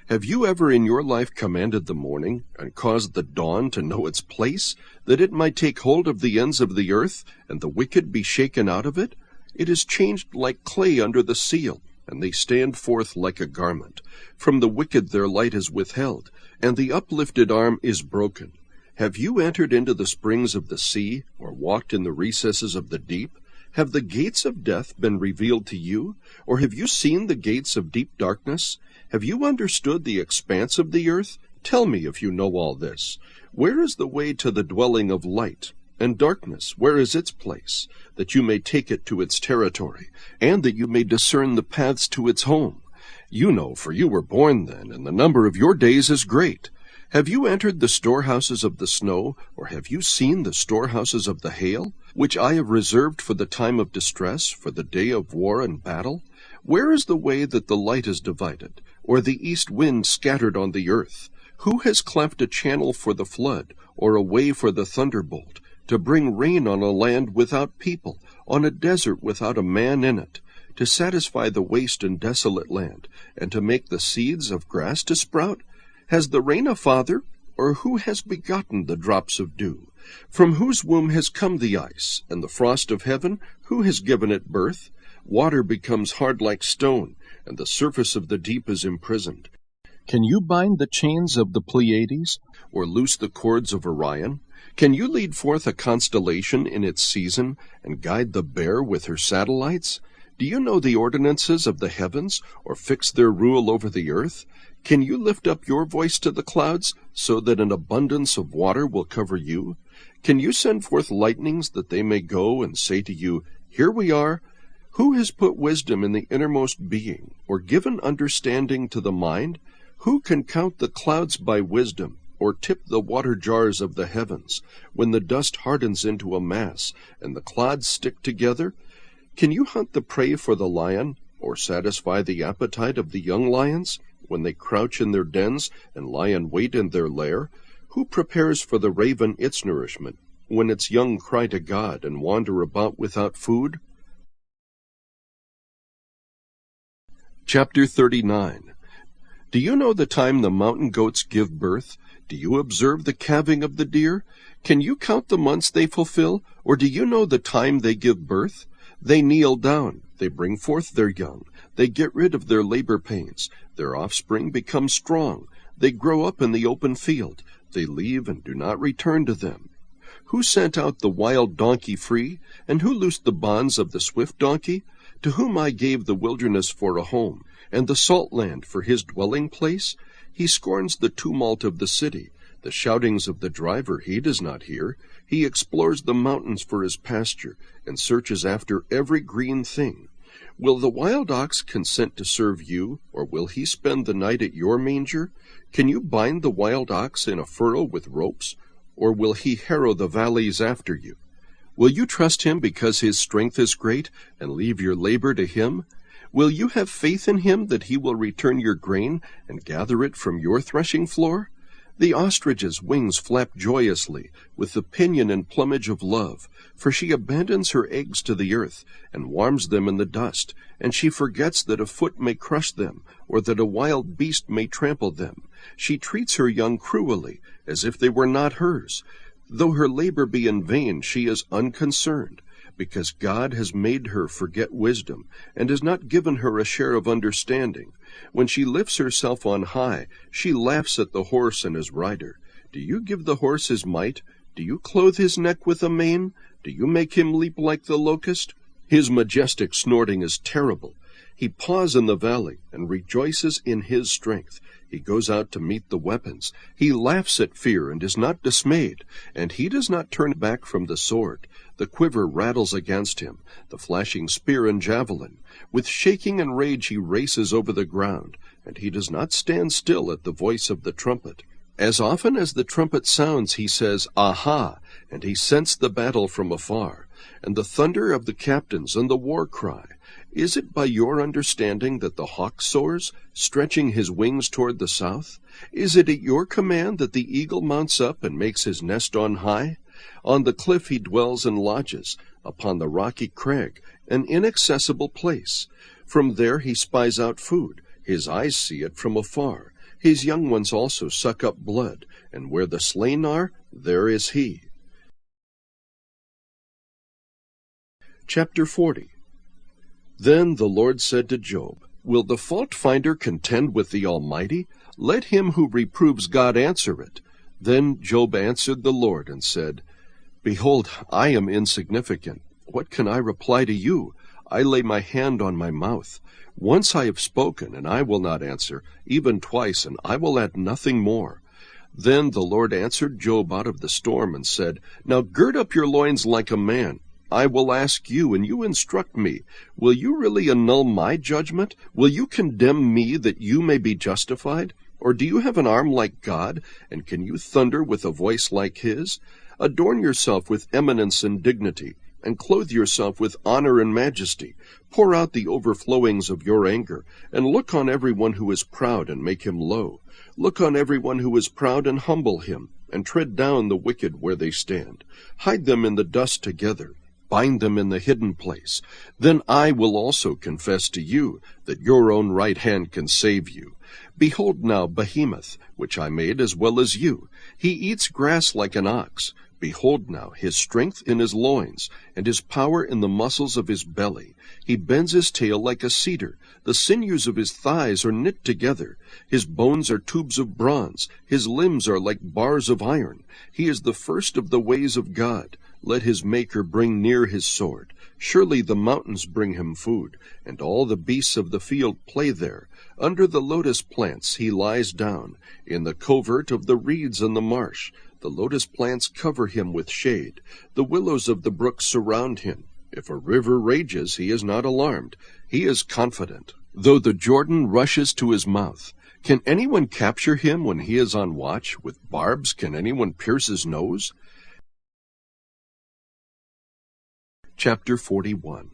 Have you ever in your life commanded the morning, and caused the dawn to know its place, that it might take hold of the ends of the earth, and the wicked be shaken out of it? It is changed like clay under the seal, and they stand forth like a garment. From the wicked their light is withheld, and the uplifted arm is broken. Have you entered into the springs of the sea, or walked in the recesses of the deep? Have the gates of death been revealed to you, or have you seen the gates of deep darkness? Have you understood the expanse of the earth? Tell me if you know all this. Where is the way to the dwelling of light? And darkness, where is its place? That you may take it to its territory, and that you may discern the paths to its home. You know, for you were born then, and the number of your days is great. Have you entered the storehouses of the snow, or have you seen the storehouses of the hail, which I have reserved for the time of distress, for the day of war and battle? Where is the way that the light is divided, or the east wind scattered on the earth? Who has cleft a channel for the flood, or a way for the thunderbolt, to bring rain on a land without people, on a desert without a man in it, to satisfy the waste and desolate land, and to make the seeds of grass to sprout? Has the rain a father, or who has begotten the drops of dew? From whose womb has come the ice, and the frost of heaven? Who has given it birth? Water becomes hard like stone, and the surface of the deep is imprisoned. Can you bind the chains of the Pleiades, or loose the cords of Orion? Can you lead forth a constellation in its season, and guide the Bear with her satellites? Do you know the ordinances of the heavens, or fix their rule over the earth? Can you lift up your voice to the clouds, so that an abundance of water will cover you? Can you send forth lightnings, that they may go and say to you, Here we are? Who has put wisdom in the innermost being, or given understanding to the mind? Who can count the clouds by wisdom, or tip the water jars of the heavens, when the dust hardens into a mass, and the clods stick together? Can you hunt the prey for the lion, or satisfy the appetite of the young lions, when they crouch in their dens and lie in wait in their lair? Who prepares for the raven its nourishment, when its young cry to God and wander about without food? Chapter 39. Do you know the time the mountain goats give birth? Do you observe the calving of the deer? Can you count the months they fulfill, or do you know the time they give birth? They kneel down, they bring forth their young, they get rid of their labor pains, their offspring become strong, they grow up in the open field, they leave and do not return to them. Who sent out the wild donkey free, and who loosed the bonds of the swift donkey? To whom I gave the wilderness for a home, and the salt land for his dwelling place? He scorns the tumult of the city, the shoutings of the driver he does not hear. He explores the mountains for his pasture, and searches after every green thing. Will the wild ox consent to serve you, or will he spend the night at your manger? Can you bind the wild ox in a furrow with ropes, or will he harrow the valleys after you? Will you trust him because his strength is great, and leave your labor to him? Will you have faith in him that he will return your grain, and gather it from your threshing floor? The ostrich's wings flap joyously, with the pinion and plumage of love, for she abandons her eggs to the earth, and warms them in the dust, and she forgets that a foot may crush them, or that a wild beast may trample them. She treats her young cruelly, as if they were not hers. Though her labor be in vain, she is unconcerned, because God has made her forget wisdom, and has not given her a share of understanding. When she lifts herself on high, she laughs at the horse and his rider. Do you give the horse his might? Do you clothe his neck with a mane? Do you make him leap like the locust? His majestic snorting is terrible. He paws in the valley, and rejoices in his strength. He goes out to meet the weapons. He laughs at fear, and is not dismayed, and he does not turn back from the sword. The quiver rattles against him, the flashing spear and javelin. With shaking and rage he races over the ground, and he does not stand still at the voice of the trumpet. As often as the trumpet sounds, he says, Aha! And he scents the battle from afar, and the thunder of the captains and the war cry. Is it by your understanding that the hawk soars, stretching his wings toward the south? Is it at your command that the eagle mounts up and makes his nest on high? On the cliff he dwells and lodges, upon the rocky crag, an inaccessible place. From there he spies out food. His eyes see it from afar. His young ones also suck up blood, and where the slain are, there is he. Chapter 40. Then the Lord said to Job, Will the fault-finder contend with the Almighty? Let him who reproves God answer it. Then Job answered the Lord and said, Behold, I am insignificant. What can I reply to you? I lay my hand on my mouth. Once I have spoken, and I will not answer, even twice, and I will add nothing more. Then the Lord answered Job out of the storm and said, Now gird up your loins like a man. I will ask you, and you instruct me. Will you really annul my judgment? Will you condemn me that you may be justified? Or do you have an arm like God, and can you thunder with a voice like his? Adorn yourself with eminence and dignity, and clothe yourself with honor and majesty. Pour out the overflowings of your anger, and look on everyone who is proud and make him low. Look on everyone who is proud and humble him, and tread down the wicked where they stand. Hide them in the dust together. Bind them in the hidden place. Then I will also confess to you that your own right hand can save you. Behold now Behemoth, which I made as well as you. He eats grass like an ox. Behold now his strength in his loins, and his power in the muscles of his belly. He bends his tail like a cedar. The sinews of his thighs are knit together. His bones are tubes of bronze. His limbs are like bars of iron. He is the first of the ways of God. Let his Maker bring near his sword. Surely the mountains bring him food, and all the beasts of the field play there. Under the lotus plants he lies down, in the covert of the reeds and the marsh. The lotus plants cover him with shade. The willows of the brook surround him. If a river rages, he is not alarmed. He is confident. Though the Jordan rushes to his mouth, can anyone capture him when he is on watch? With barbs can anyone pierce his nose? Chapter 41.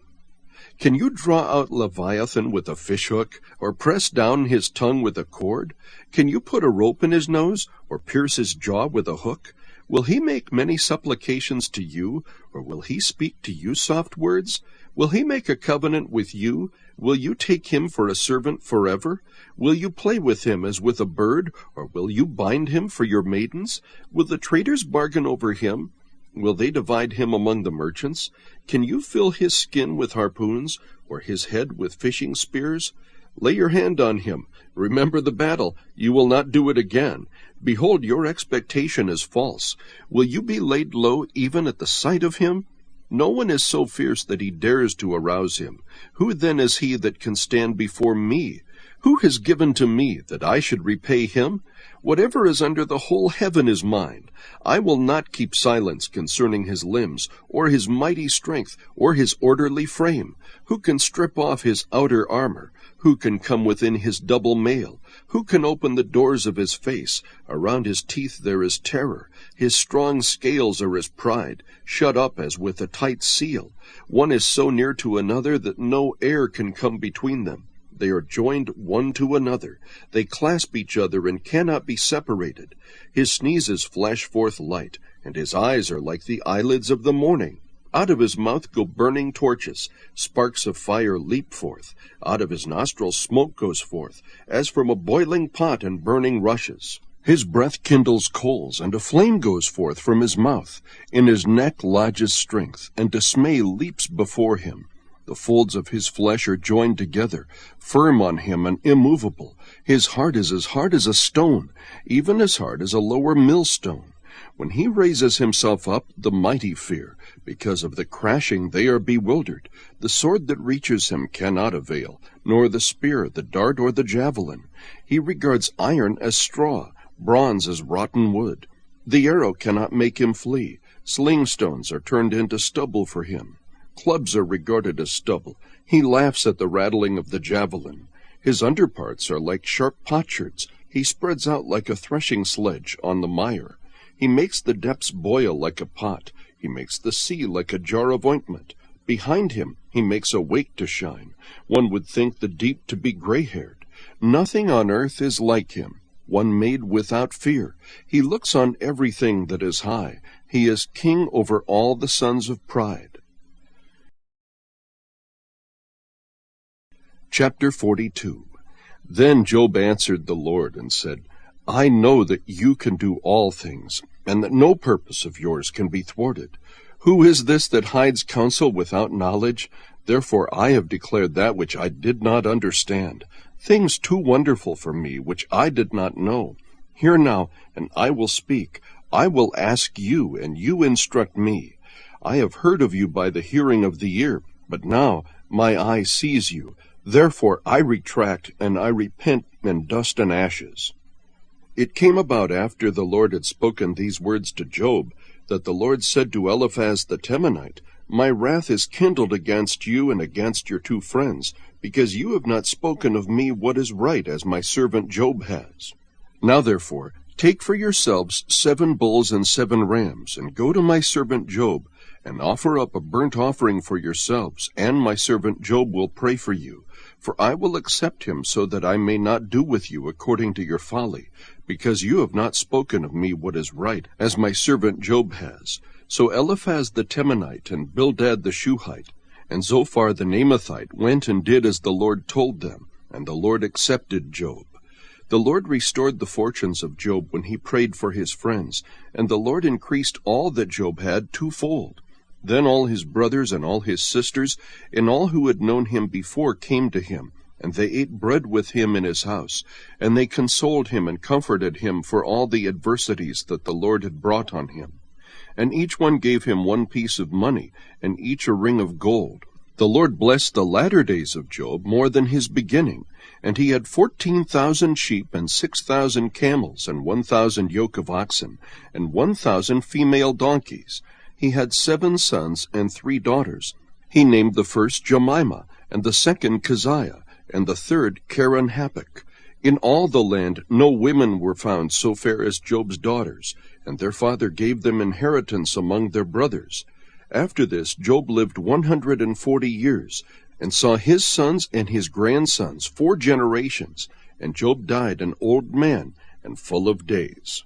Can you draw out Leviathan with a fishhook, or press down his tongue with a cord? Can you put a rope in his nose, or pierce his jaw with a hook? Will he make many supplications to you, or will he speak to you soft words? Will he make a covenant with you? Will you take him for a servant forever? Will you play with him as with a bird, or will you bind him for your maidens? Will the traders bargain over him? Will they divide him among the merchants? Can you fill his skin with harpoons, or his head with fishing spears? Lay your hand on him. Remember the battle. You will not do it again. Behold, your expectation is false. Will you be laid low even at the sight of him? No one is so fierce that he dares to arouse him. Who then is he that can stand before me? Who has given to me that I should repay him? Whatever is under the whole heaven is mine. I will not keep silence concerning his limbs, or his mighty strength, or his orderly frame. Who can strip off his outer armor? Who can come within his double mail? Who can open the doors of his face? Around his teeth there is terror. His strong scales are his pride, shut up as with a tight seal. One is so near to another that no air can come between them. They are joined one to another. They clasp each other and cannot be separated. His sneezes flash forth light, and his eyes are like the eyelids of the morning. Out of his mouth go burning torches. Sparks of fire leap forth. Out of his nostrils smoke goes forth, as from a boiling pot and burning rushes. His breath kindles coals, and a flame goes forth from his mouth. In his neck lodges strength, and dismay leaps before him. The folds of his flesh are joined together, firm on him and immovable. His heart is as hard as a stone, even as hard as a lower millstone. When he raises himself up, the mighty fear. Because of the crashing they are bewildered. The sword that reaches him cannot avail, nor the spear, the dart, or the javelin. He regards iron as straw, bronze as rotten wood. The arrow cannot make him flee. Sling stones are turned into stubble for him. Clubs are regarded as stubble. He laughs at the rattling of the javelin. His underparts are like sharp potsherds. He spreads out like a threshing sledge on the mire. He makes the depths boil like a pot. He makes the sea like a jar of ointment. Behind him he makes a wake to shine. One would think the deep to be gray-haired. Nothing on earth is like him, one made without fear. He looks on everything that is high. He is king over all the sons of pride. Chapter 42. Then Job answered the Lord and said, I know that you can do all things, and that no purpose of yours can be thwarted. Who is this that hides counsel without knowledge? Therefore I have declared that which I did not understand, things too wonderful for me, which I did not know. Hear now, and I will speak. I will ask you, and you instruct me. I have heard of you by the hearing of the ear, but now my eye sees you. Therefore I retract, and I repent in dust and ashes. It came about after the Lord had spoken these words to Job, that the Lord said to Eliphaz the Temanite, My wrath is kindled against you and against your two friends, because you have not spoken of me what is right, as my servant Job has. Now therefore, take for yourselves 7 bulls and 7 rams, and go to my servant Job, and offer up a burnt offering for yourselves, and my servant Job will pray for you. For I will accept him, so that I may not do with you according to your folly, because you have not spoken of me what is right, as my servant Job has. So Eliphaz the Temanite, and Bildad the Shuhite, and Zophar the Naamathite went and did as the Lord told them, and the Lord accepted Job. The Lord restored the fortunes of Job when he prayed for his friends, and the Lord increased all that Job had twofold. Then all his brothers and all his sisters and all who had known him before came to him, and they ate bread with him in his house, and they consoled him and comforted him for all the adversities that the Lord had brought on him. And each one gave him one piece of money, and each a ring of gold. The Lord blessed the latter days of Job more than his beginning, and he had 14,000 sheep and 6,000 camels and 1,000 yoke of oxen and 1,000 female donkeys. He had 7 sons and 3 daughters. He named the first Jemimah, and the second Keziah, and the third Keren-Happuch. In all the land no women were found so fair as Job's daughters, and their father gave them inheritance among their brothers. After this Job lived 140 years, and saw his sons and his grandsons 4 generations, and Job died an old man and full of days.